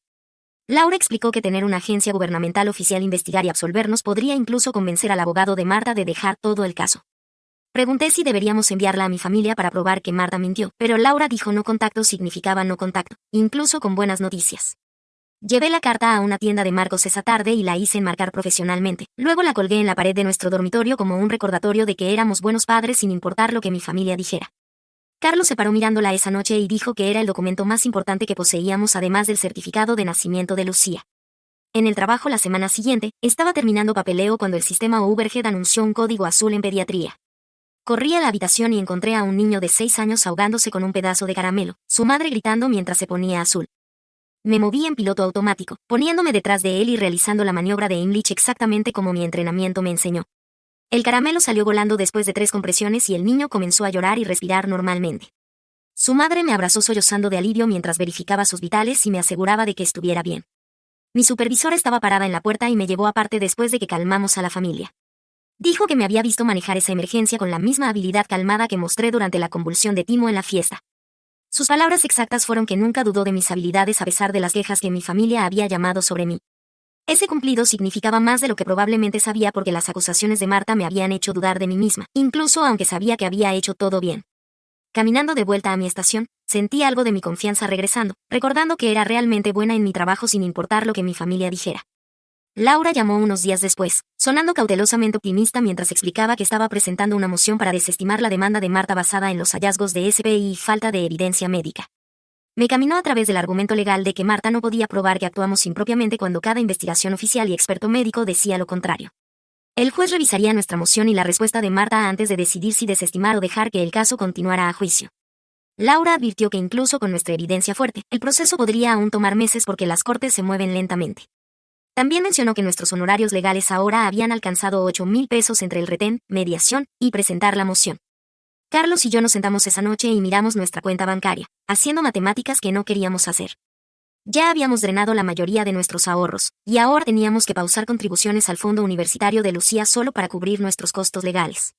A: Laura explicó que tener una agencia gubernamental oficial investigar y absolvernos podría incluso convencer al abogado de Marta de dejar todo el caso. Pregunté si deberíamos enviarla a mi familia para probar que Marta mintió, pero Laura dijo no contacto significaba no contacto, incluso con buenas noticias. Llevé la carta a una tienda de marcos esa tarde y la hice enmarcar profesionalmente. Luego la colgué en la pared de nuestro dormitorio como un recordatorio de que éramos buenos padres sin importar lo que mi familia dijera. Carlos se paró mirándola esa noche y dijo que era el documento más importante que poseíamos además del certificado de nacimiento de Lucía. En el trabajo la semana siguiente, estaba terminando papeleo cuando el sistema Overhead anunció un código azul en pediatría. Corrí a la habitación y encontré a un niño de 6 años ahogándose con un pedazo de caramelo, su madre gritando mientras se ponía azul. Me moví en piloto automático, poniéndome detrás de él y realizando la maniobra de Heimlich exactamente como mi entrenamiento me enseñó. El caramelo salió volando después de 3 compresiones y el niño comenzó a llorar y respirar normalmente. Su madre me abrazó sollozando de alivio mientras verificaba sus vitales y me aseguraba de que estuviera bien. Mi supervisora estaba parada en la puerta y me llevó aparte después de que calmamos a la familia. Dijo que me había visto manejar esa emergencia con la misma habilidad calmada que mostré durante la convulsión de Timo en la fiesta. Sus palabras exactas fueron que nunca dudó de mis habilidades a pesar de las quejas que mi familia había llamado sobre mí. Ese cumplido significaba más de lo que probablemente sabía porque las acusaciones de Marta me habían hecho dudar de mí misma, incluso aunque sabía que había hecho todo bien. Caminando de vuelta a mi estación, sentí algo de mi confianza regresando, recordando que era realmente buena en mi trabajo sin importar lo que mi familia dijera. Laura llamó unos días después, sonando cautelosamente optimista mientras explicaba que estaba presentando una moción para desestimar la demanda de Marta basada en los hallazgos de SPI y falta de evidencia médica. Me caminó a través del argumento legal de que Marta no podía probar que actuamos impropiamente cuando cada investigación oficial y experto médico decía lo contrario. El juez revisaría nuestra moción y la respuesta de Marta antes de decidir si desestimar o dejar que el caso continuara a juicio. Laura advirtió que incluso con nuestra evidencia fuerte, el proceso podría aún tomar meses porque las cortes se mueven lentamente. También mencionó que nuestros honorarios legales ahora habían alcanzado 8,000 pesos entre el retén, mediación y presentar la moción. Carlos y yo nos sentamos esa noche y miramos nuestra cuenta bancaria, haciendo matemáticas que no queríamos hacer. Ya habíamos drenado la mayoría de nuestros ahorros, y ahora teníamos que pausar contribuciones al fondo universitario de Lucía solo para cubrir nuestros costos legales.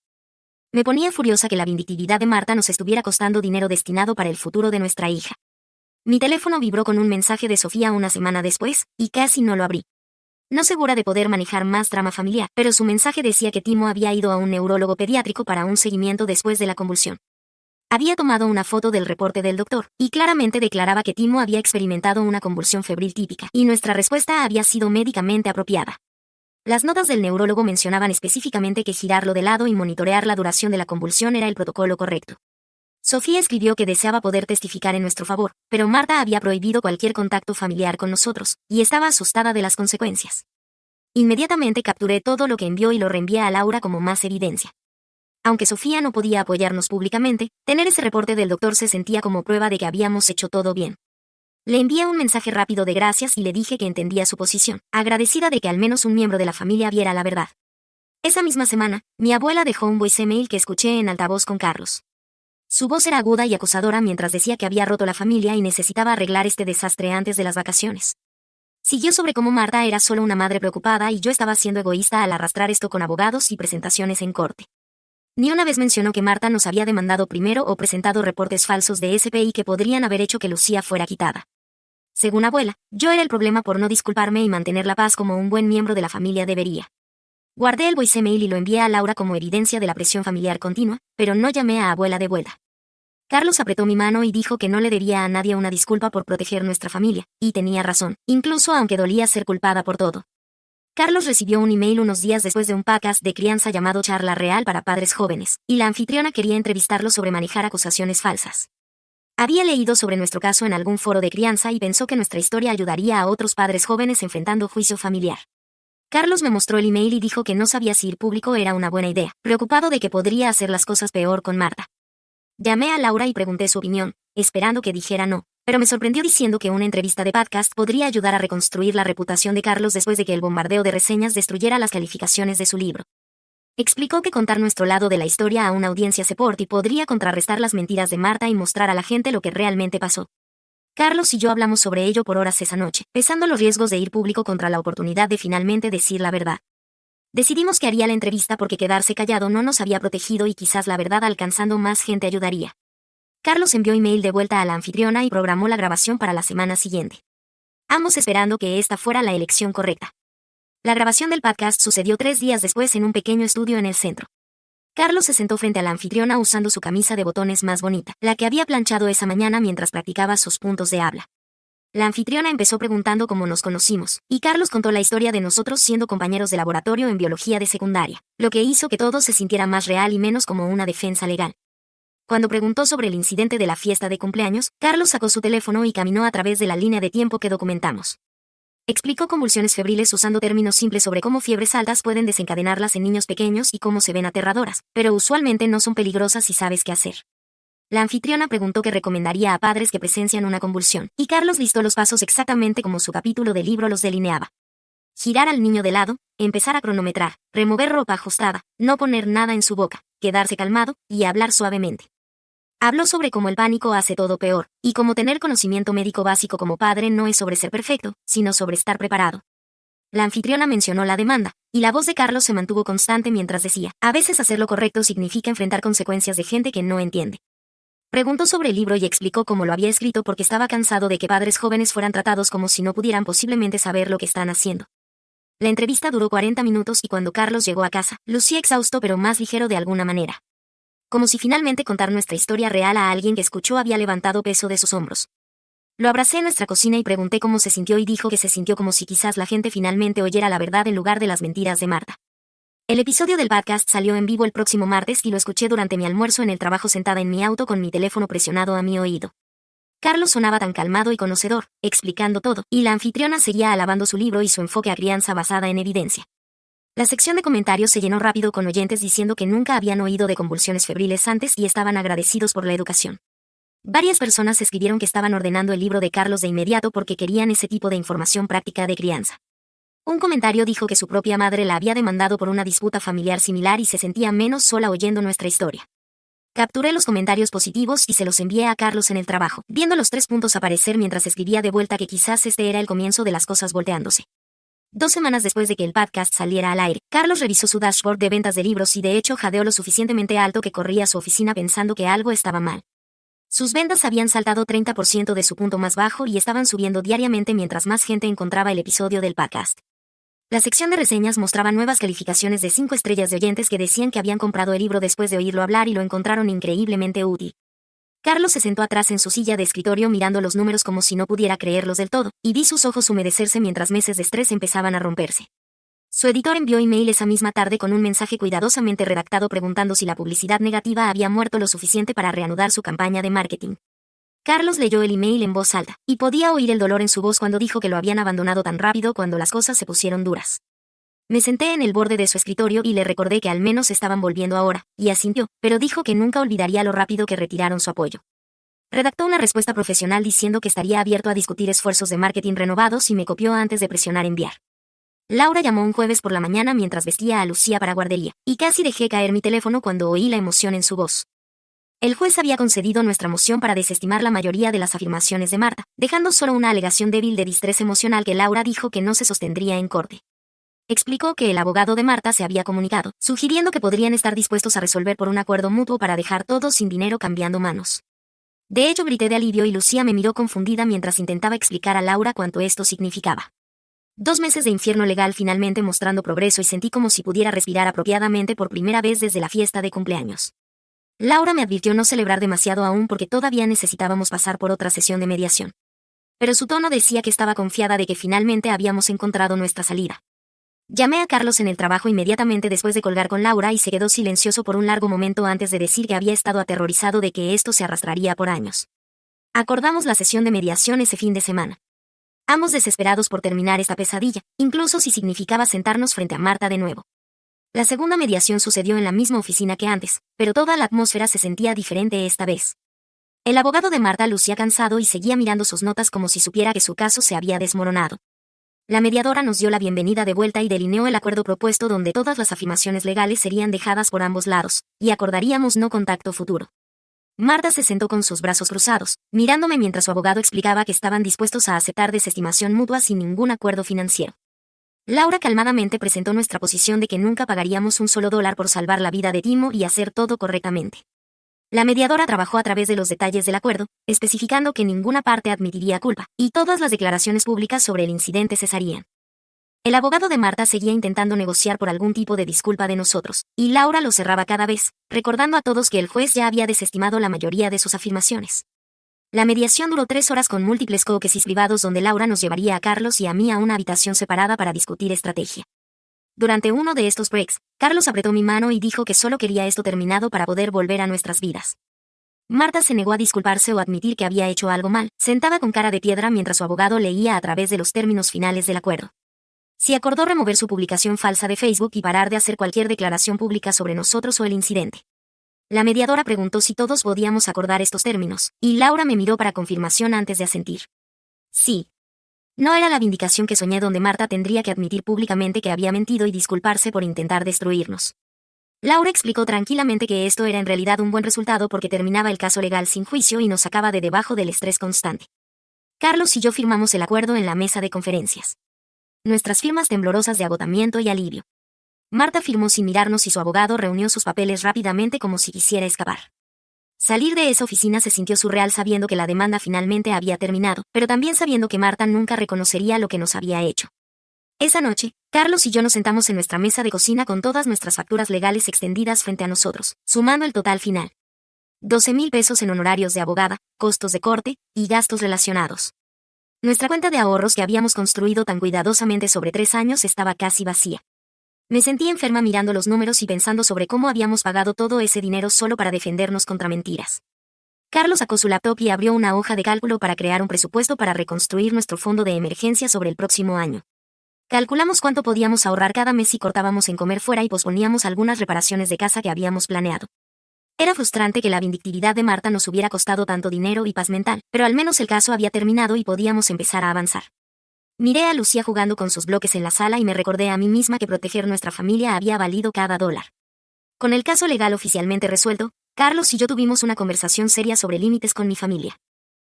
A: Me ponía furiosa que la vindictividad de Marta nos estuviera costando dinero destinado para el futuro de nuestra hija. Mi teléfono vibró con un mensaje de Sofía una semana después, y casi no lo abrí. No segura de poder manejar más drama familiar, pero su mensaje decía que Timo había ido a un neurólogo pediátrico para un seguimiento después de la convulsión. Había tomado una foto del reporte del doctor, y claramente declaraba que Timo había experimentado una convulsión febril típica, y nuestra respuesta había sido médicamente apropiada. Las notas del neurólogo mencionaban específicamente que girarlo de lado y monitorear la duración de la convulsión era el protocolo correcto. Sofía escribió que deseaba poder testificar en nuestro favor, pero Marta había prohibido cualquier contacto familiar con nosotros, y estaba asustada de las consecuencias. Inmediatamente capturé todo lo que envió y lo reenvié a Laura como más evidencia. Aunque Sofía no podía apoyarnos públicamente, tener ese reporte del doctor se sentía como prueba de que habíamos hecho todo bien. Le envié un mensaje rápido de gracias y le dije que entendía su posición, agradecida de que al menos un miembro de la familia viera la verdad. Esa misma semana, mi abuela dejó un voicemail que escuché en altavoz con Carlos. Su voz era aguda y acosadora mientras decía que había roto la familia y necesitaba arreglar este desastre antes de las vacaciones. Siguió sobre cómo Marta era solo una madre preocupada y yo estaba siendo egoísta al arrastrar esto con abogados y presentaciones en corte. Ni una vez mencionó que Marta nos había demandado primero o presentado reportes falsos de SPI que podrían haber hecho que Lucía fuera quitada. Según abuela, yo era el problema por no disculparme y mantener la paz como un buen miembro de la familia debería. Guardé el voicemail y lo envié a Laura como evidencia de la presión familiar continua, pero no llamé a abuela de vuelta. Carlos apretó mi mano y dijo que no le debía a nadie una disculpa por proteger nuestra familia, y tenía razón, incluso aunque dolía ser culpada por todo. Carlos recibió un email unos días después de un podcast de crianza llamado Charla Real para Padres Jóvenes, y la anfitriona quería entrevistarlo sobre manejar acusaciones falsas. Había leído sobre nuestro caso en algún foro de crianza y pensó que nuestra historia ayudaría a otros padres jóvenes enfrentando juicio familiar. Carlos me mostró el email y dijo que no sabía si ir público era una buena idea, preocupado de que podría hacer las cosas peor con Marta. Llamé a Laura y pregunté su opinión, esperando que dijera no, pero me sorprendió diciendo que una entrevista de podcast podría ayudar a reconstruir la reputación de Carlos después de que el bombardeo de reseñas destruyera las calificaciones de su libro. Explicó que contar nuestro lado de la historia a una audiencia Seporti podría contrarrestar las mentiras de Marta y mostrar a la gente lo que realmente pasó. Carlos y yo hablamos sobre ello por horas esa noche, pesando los riesgos de ir público contra la oportunidad de finalmente decir la verdad. Decidimos que haría la entrevista porque quedarse callado no nos había protegido y quizás la verdad alcanzando más gente ayudaría. Carlos envió email de vuelta a la anfitriona y programó la grabación para la semana siguiente. Ambos esperando que esta fuera la elección correcta. La grabación del podcast sucedió 3 días después en un pequeño estudio en el centro. Carlos se sentó frente a la anfitriona usando su camisa de botones más bonita, la que había planchado esa mañana mientras practicaba sus puntos de habla. La anfitriona empezó preguntando cómo nos conocimos, y Carlos contó la historia de nosotros siendo compañeros de laboratorio en biología de secundaria, lo que hizo que todo se sintiera más real y menos como una defensa legal. Cuando preguntó sobre el incidente de la fiesta de cumpleaños, Carlos sacó su teléfono y caminó a través de la línea de tiempo que documentamos. Explicó convulsiones febriles usando términos simples sobre cómo fiebres altas pueden desencadenarlas en niños pequeños y cómo se ven aterradoras, pero usualmente no son peligrosas si sabes qué hacer. La anfitriona preguntó qué recomendaría a padres que presencian una convulsión, y Carlos listó los pasos exactamente como su capítulo del libro los delineaba. Girar al niño de lado, empezar a cronometrar, remover ropa ajustada, no poner nada en su boca, quedarse calmado y hablar suavemente. Habló sobre cómo el pánico hace todo peor, y cómo tener conocimiento médico básico como padre no es sobre ser perfecto, sino sobre estar preparado. La anfitriona mencionó la demanda, y la voz de Carlos se mantuvo constante mientras decía, a veces hacer lo correcto significa enfrentar consecuencias de gente que no entiende. Preguntó sobre el libro y explicó cómo lo había escrito porque estaba cansado de que padres jóvenes fueran tratados como si no pudieran posiblemente saber lo que están haciendo. La entrevista duró 40 minutos y cuando Carlos llegó a casa, lucía exhausto pero más ligero de alguna manera. Como si finalmente contar nuestra historia real a alguien que escuchó había levantado peso de sus hombros. Lo abracé en nuestra cocina y pregunté cómo se sintió y dijo que se sintió como si quizás la gente finalmente oyera la verdad en lugar de las mentiras de Marta. El episodio del podcast salió en vivo el próximo martes y lo escuché durante mi almuerzo en el trabajo sentada en mi auto con mi teléfono presionado a mi oído. Carlos sonaba tan calmado y conocedor, explicando todo, y la anfitriona seguía alabando su libro y su enfoque a crianza basada en evidencia. La sección de comentarios se llenó rápido con oyentes diciendo que nunca habían oído de convulsiones febriles antes y estaban agradecidos por la educación. Varias personas escribieron que estaban ordenando el libro de Carlos de inmediato porque querían ese tipo de información práctica de crianza. Un comentario dijo que su propia madre la había demandado por una disputa familiar similar y se sentía menos sola oyendo nuestra historia. Capturé los comentarios positivos y se los envié a Carlos en el trabajo, viendo los 3 puntos aparecer mientras escribía de vuelta que quizás este era el comienzo de las cosas volteándose. 2 semanas después de que el podcast saliera al aire, Carlos revisó su dashboard de ventas de libros y de hecho jadeó lo suficientemente alto que corría a su oficina pensando que algo estaba mal. Sus ventas habían saltado 30% de su punto más bajo y estaban subiendo diariamente mientras más gente encontraba el episodio del podcast. La sección de reseñas mostraba nuevas calificaciones de 5 estrellas de oyentes que decían que habían comprado el libro después de oírlo hablar y lo encontraron increíblemente útil. Carlos se sentó atrás en su silla de escritorio mirando los números como si no pudiera creerlos del todo, y vi sus ojos humedecerse mientras meses de estrés empezaban a romperse. Su editor envió email esa misma tarde con un mensaje cuidadosamente redactado preguntando si la publicidad negativa había muerto lo suficiente para reanudar su campaña de marketing. Carlos leyó el email en voz alta, y podía oír el dolor en su voz cuando dijo que lo habían abandonado tan rápido cuando las cosas se pusieron duras. Me senté en el borde de su escritorio y le recordé que al menos estaban volviendo ahora, y asintió, pero dijo que nunca olvidaría lo rápido que retiraron su apoyo. Redactó una respuesta profesional diciendo que estaría abierto a discutir esfuerzos de marketing renovados y me copió antes de presionar enviar. Laura llamó un jueves por la mañana mientras vestía a Lucía para guardería, y casi dejé caer mi teléfono cuando oí la emoción en su voz. El juez había concedido nuestra moción para desestimar la mayoría de las afirmaciones de Marta, dejando solo una alegación débil de distrés emocional que Laura dijo que no se sostendría en corte. Explicó que el abogado de Marta se había comunicado, sugiriendo que podrían estar dispuestos a resolver por un acuerdo mutuo para dejar todo sin dinero cambiando manos. De hecho, grité de alivio y Lucía me miró confundida mientras intentaba explicar a Laura cuánto esto significaba. 2 meses de infierno legal finalmente mostrando progreso y sentí como si pudiera respirar apropiadamente por primera vez desde la fiesta de cumpleaños. Laura me advirtió no celebrar demasiado aún porque todavía necesitábamos pasar por otra sesión de mediación. Pero su tono decía que estaba confiada de que finalmente habíamos encontrado nuestra salida. Llamé a Carlos en el trabajo inmediatamente después de colgar con Laura y se quedó silencioso por un largo momento antes de decir que había estado aterrorizado de que esto se arrastraría por años. Acordamos la sesión de mediación ese fin de semana. Ambos desesperados por terminar esta pesadilla, incluso si significaba sentarnos frente a Marta de nuevo. La segunda mediación sucedió en la misma oficina que antes, pero toda la atmósfera se sentía diferente esta vez. El abogado de Marta lucía cansado y seguía mirando sus notas como si supiera que su caso se había desmoronado. La mediadora nos dio la bienvenida de vuelta y delineó el acuerdo propuesto donde todas las afirmaciones legales serían dejadas por ambos lados, y acordaríamos no contacto futuro. Marta se sentó con sus brazos cruzados, mirándome mientras su abogado explicaba que estaban dispuestos a aceptar desestimación mutua sin ningún acuerdo financiero. Laura calmadamente presentó nuestra posición de que nunca pagaríamos un solo dólar por salvar la vida de Timo y hacer todo correctamente. La mediadora trabajó a través de los detalles del acuerdo, especificando que ninguna parte admitiría culpa, y todas las declaraciones públicas sobre el incidente cesarían. El abogado de Marta seguía intentando negociar por algún tipo de disculpa de nosotros, y Laura lo cerraba cada vez, recordando a todos que el juez ya había desestimado la mayoría de sus afirmaciones. La mediación duró 3 horas con múltiples caucuses privados donde Laura nos llevaría a Carlos y a mí a una habitación separada para discutir estrategia. Durante uno de estos breaks, Carlos apretó mi mano y dijo que solo quería esto terminado para poder volver a nuestras vidas. Marta se negó a disculparse o admitir que había hecho algo mal, sentada con cara de piedra mientras su abogado leía a través de los términos finales del acuerdo. Se acordó remover su publicación falsa de Facebook y parar de hacer cualquier declaración pública sobre nosotros o el incidente. La mediadora preguntó si todos podíamos acordar estos términos, y Laura me miró para confirmación antes de asentir. Sí. No era la vindicación que soñé donde Marta tendría que admitir públicamente que había mentido y disculparse por intentar destruirnos. Laura explicó tranquilamente que esto era en realidad un buen resultado porque terminaba el caso legal sin juicio y nos sacaba de debajo del estrés constante. Carlos y yo firmamos el acuerdo en la mesa de conferencias. Nuestras firmas temblorosas de agotamiento y alivio. Marta firmó sin mirarnos y su abogado reunió sus papeles rápidamente como si quisiera escapar. Salir de esa oficina se sintió surreal sabiendo que la demanda finalmente había terminado, pero también sabiendo que Marta nunca reconocería lo que nos había hecho. Esa noche, Carlos y yo nos sentamos en nuestra mesa de cocina con todas nuestras facturas legales extendidas frente a nosotros, sumando el total final. 12,000 pesos en honorarios de abogada, costos de corte y gastos relacionados. Nuestra cuenta de ahorros que habíamos construido tan cuidadosamente sobre 3 años estaba casi vacía. Me sentí enferma mirando los números y pensando sobre cómo habíamos pagado todo ese dinero solo para defendernos contra mentiras. Carlos sacó su laptop y abrió una hoja de cálculo para crear un presupuesto para reconstruir nuestro fondo de emergencia sobre el próximo año. Calculamos cuánto podíamos ahorrar cada mes si cortábamos en comer fuera y posponíamos algunas reparaciones de casa que habíamos planeado. Era frustrante que la vindictividad de Marta nos hubiera costado tanto dinero y paz mental, pero al menos el caso había terminado y podíamos empezar a avanzar. Miré a Lucía jugando con sus bloques en la sala y me recordé a mí misma que proteger nuestra familia había valido cada dólar. Con el caso legal oficialmente resuelto, Carlos y yo tuvimos una conversación seria sobre límites con mi familia.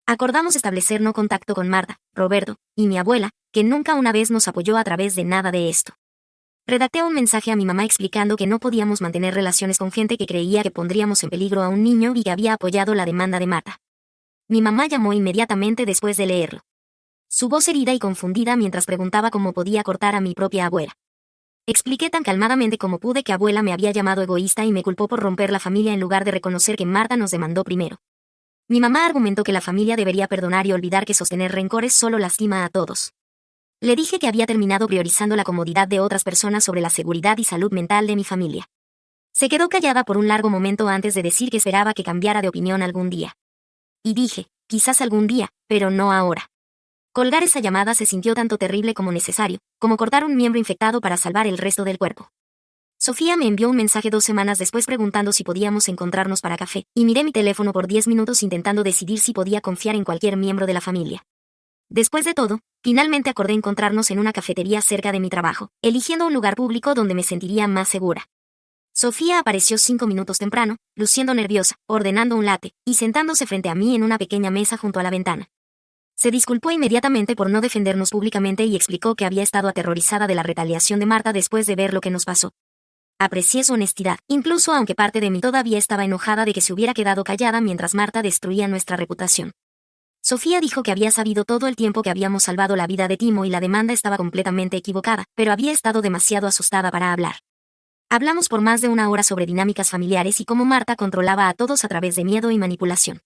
A: Acordamos establecer no contacto con Marta, Roberto y mi abuela, que nunca una vez nos apoyó a través de nada de esto. Redacté un mensaje a mi mamá explicando que no podíamos mantener relaciones con gente que creía que pondríamos en peligro a un niño y que había apoyado la demanda de Marta. Mi mamá llamó inmediatamente después de leerlo. Su voz herida y confundida mientras preguntaba cómo podía cortar a mi propia abuela. Expliqué tan calmadamente como pude que abuela me había llamado egoísta y me culpó por romper la familia en lugar de reconocer que Marta nos demandó primero. Mi mamá argumentó que la familia debería perdonar y olvidar que sostener rencores solo lastima a todos. Le dije que había terminado priorizando la comodidad de otras personas sobre la seguridad y salud mental de mi familia. Se quedó callada por un largo momento antes de decir que esperaba que cambiara de opinión algún día. Y dije, quizás algún día, pero no ahora. Colgar esa llamada se sintió tanto terrible como necesario, como cortar un miembro infectado para salvar el resto del cuerpo. Sofía me envió un mensaje 2 semanas después preguntando si podíamos encontrarnos para café, y miré mi teléfono por 10 minutos intentando decidir si podía confiar en cualquier miembro de la familia. Después de todo, finalmente acordé encontrarnos en una cafetería cerca de mi trabajo, eligiendo un lugar público donde me sentiría más segura. Sofía apareció 5 minutos temprano, luciendo nerviosa, ordenando un latte, y sentándose frente a mí en una pequeña mesa junto a la ventana. Se disculpó inmediatamente por no defendernos públicamente y explicó que había estado aterrorizada de la retaliación de Marta después de ver lo que nos pasó. Aprecié su honestidad, incluso aunque parte de mí todavía estaba enojada de que se hubiera quedado callada mientras Marta destruía nuestra reputación. Sofía dijo que había sabido todo el tiempo que habíamos salvado la vida de Timo y la demanda estaba completamente equivocada, pero había estado demasiado asustada para hablar. Hablamos por más de 1 hora sobre dinámicas familiares y cómo Marta controlaba a todos a través de miedo y manipulación.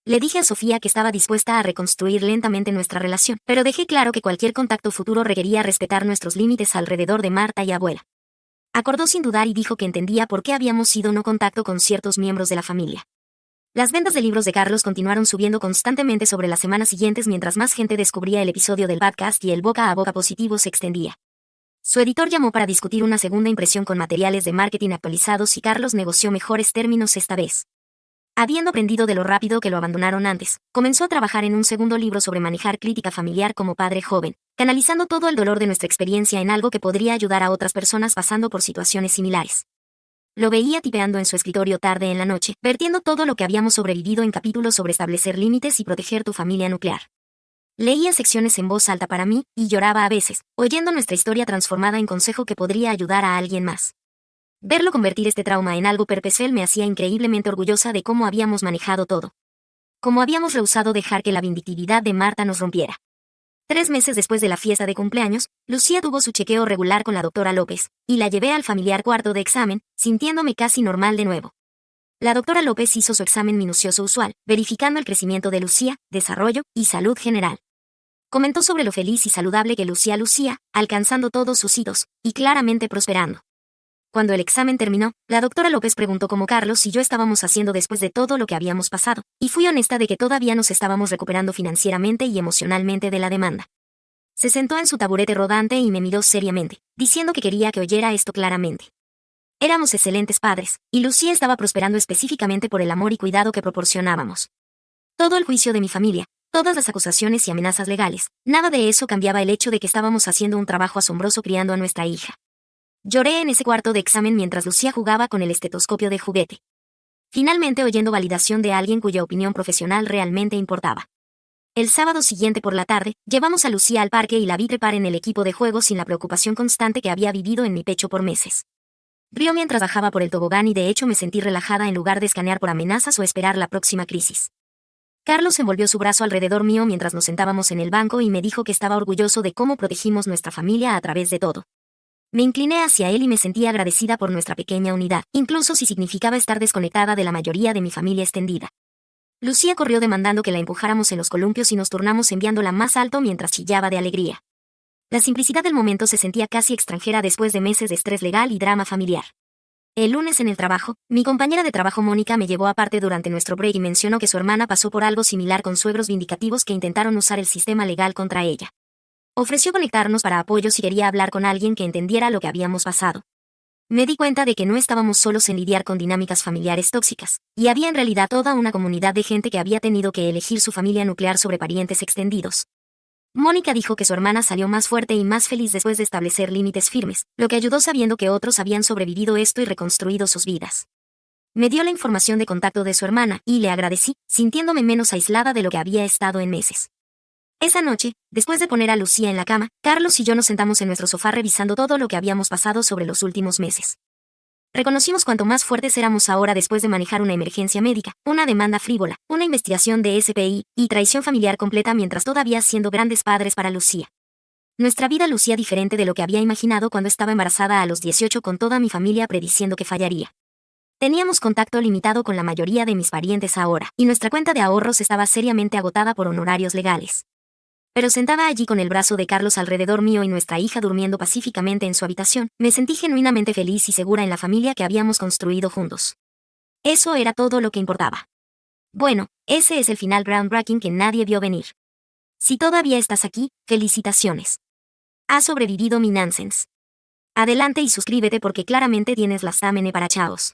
A: Le dije a Sofía que estaba dispuesta a reconstruir lentamente nuestra relación, pero dejé claro que cualquier contacto futuro requería respetar nuestros límites alrededor de Marta y abuela. Acordó sin dudar y dijo que entendía por qué habíamos sido no contacto con ciertos miembros de la familia. Las ventas de libros de Carlos continuaron subiendo constantemente sobre las semanas siguientes mientras más gente descubría el episodio del podcast y el boca a boca positivo se extendía. Su editor llamó para discutir una segunda impresión con materiales de marketing actualizados y Carlos negoció mejores términos esta vez. Habiendo aprendido de lo rápido que lo abandonaron antes, comenzó a trabajar en un segundo libro sobre manejar crítica familiar como padre joven, canalizando todo el dolor de nuestra experiencia en algo que podría ayudar a otras personas pasando por situaciones similares. Lo veía tipeando en su escritorio tarde en la noche, vertiendo todo lo que habíamos sobrevivido en capítulos sobre establecer límites y proteger tu familia nuclear. Leía secciones en voz alta para mí, y lloraba a veces, oyendo nuestra historia transformada en consejo que podría ayudar a alguien más. Verlo convertir este trauma en algo perpetual me hacía increíblemente orgullosa de cómo habíamos manejado todo. Cómo habíamos rehusado dejar que la vindictividad de Marta nos rompiera. 3 meses después de la fiesta de cumpleaños, Lucía tuvo su chequeo regular con la doctora López, y la llevé al familiar cuarto de examen, sintiéndome casi normal de nuevo. La doctora López hizo su examen minucioso usual, verificando el crecimiento de Lucía, desarrollo y salud general. Comentó sobre lo feliz y saludable que Lucía lucía, alcanzando todos sus hitos, y claramente prosperando. Cuando el examen terminó, la doctora López preguntó cómo Carlos y yo estábamos haciendo después de todo lo que habíamos pasado, y fui honesta de que todavía nos estábamos recuperando financieramente y emocionalmente de la demanda. Se sentó en su taburete rodante y me miró seriamente, diciendo que quería que oyera esto claramente. Éramos excelentes padres, y Lucía estaba prosperando específicamente por el amor y cuidado que proporcionábamos. Todo el juicio de mi familia, todas las acusaciones y amenazas legales, nada de eso cambiaba el hecho de que estábamos haciendo un trabajo asombroso criando a nuestra hija. Lloré en ese cuarto de examen mientras Lucía jugaba con el estetoscopio de juguete. Finalmente oyendo validación de alguien cuya opinión profesional realmente importaba. El sábado siguiente por la tarde, llevamos a Lucía al parque y la vi trepar en el equipo de juego sin la preocupación constante que había vivido en mi pecho por meses. Rió mientras bajaba por el tobogán y de hecho me sentí relajada en lugar de escanear por amenazas o esperar la próxima crisis. Carlos envolvió su brazo alrededor mío mientras nos sentábamos en el banco y me dijo que estaba orgulloso de cómo protegimos nuestra familia a través de todo. Me incliné hacia él y me sentí agradecida por nuestra pequeña unidad, incluso si significaba estar desconectada de la mayoría de mi familia extendida. Lucía corrió demandando que la empujáramos en los columpios y nos turnamos enviándola más alto mientras chillaba de alegría. La simplicidad del momento se sentía casi extranjera después de meses de estrés legal y drama familiar. El lunes en el trabajo, mi compañera de trabajo Mónica me llevó aparte durante nuestro break y mencionó que su hermana pasó por algo similar con suegros vindicativos que intentaron usar el sistema legal contra ella. Ofreció conectarnos para apoyo si quería hablar con alguien que entendiera lo que habíamos pasado. Me di cuenta de que no estábamos solos en lidiar con dinámicas familiares tóxicas, y había en realidad toda una comunidad de gente que había tenido que elegir su familia nuclear sobre parientes extendidos. Mónica dijo que su hermana salió más fuerte y más feliz después de establecer límites firmes, lo que ayudó sabiendo que otros habían sobrevivido esto y reconstruido sus vidas. Me dio la información de contacto de su hermana, y le agradecí, sintiéndome menos aislada de lo que había estado en meses. Esa noche, después de poner a Lucía en la cama, Carlos y yo nos sentamos en nuestro sofá revisando todo lo que habíamos pasado sobre los últimos meses. Reconocimos cuánto más fuertes éramos ahora después de manejar una emergencia médica, una demanda frívola, una investigación de SPI, y traición familiar completa mientras todavía siendo grandes padres para Lucía. Nuestra vida lucía diferente de lo que había imaginado cuando estaba embarazada a los 18 con toda mi familia prediciendo que fallaría. Teníamos contacto limitado con la mayoría de mis parientes ahora, y nuestra cuenta de ahorros estaba seriamente agotada por honorarios legales. Pero sentada allí con el brazo de Carlos alrededor mío y nuestra hija durmiendo pacíficamente en su habitación, me sentí genuinamente feliz y segura en la familia que habíamos construido juntos. Eso era todo lo que importaba. Bueno, ese es el final groundbreaking que nadie vio venir. Si todavía estás aquí, felicitaciones. Has sobrevivido mi nonsense. Adelante y suscríbete porque claramente tienes la stamina para chavos.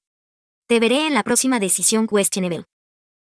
A: Te veré en la próxima decisión questionable.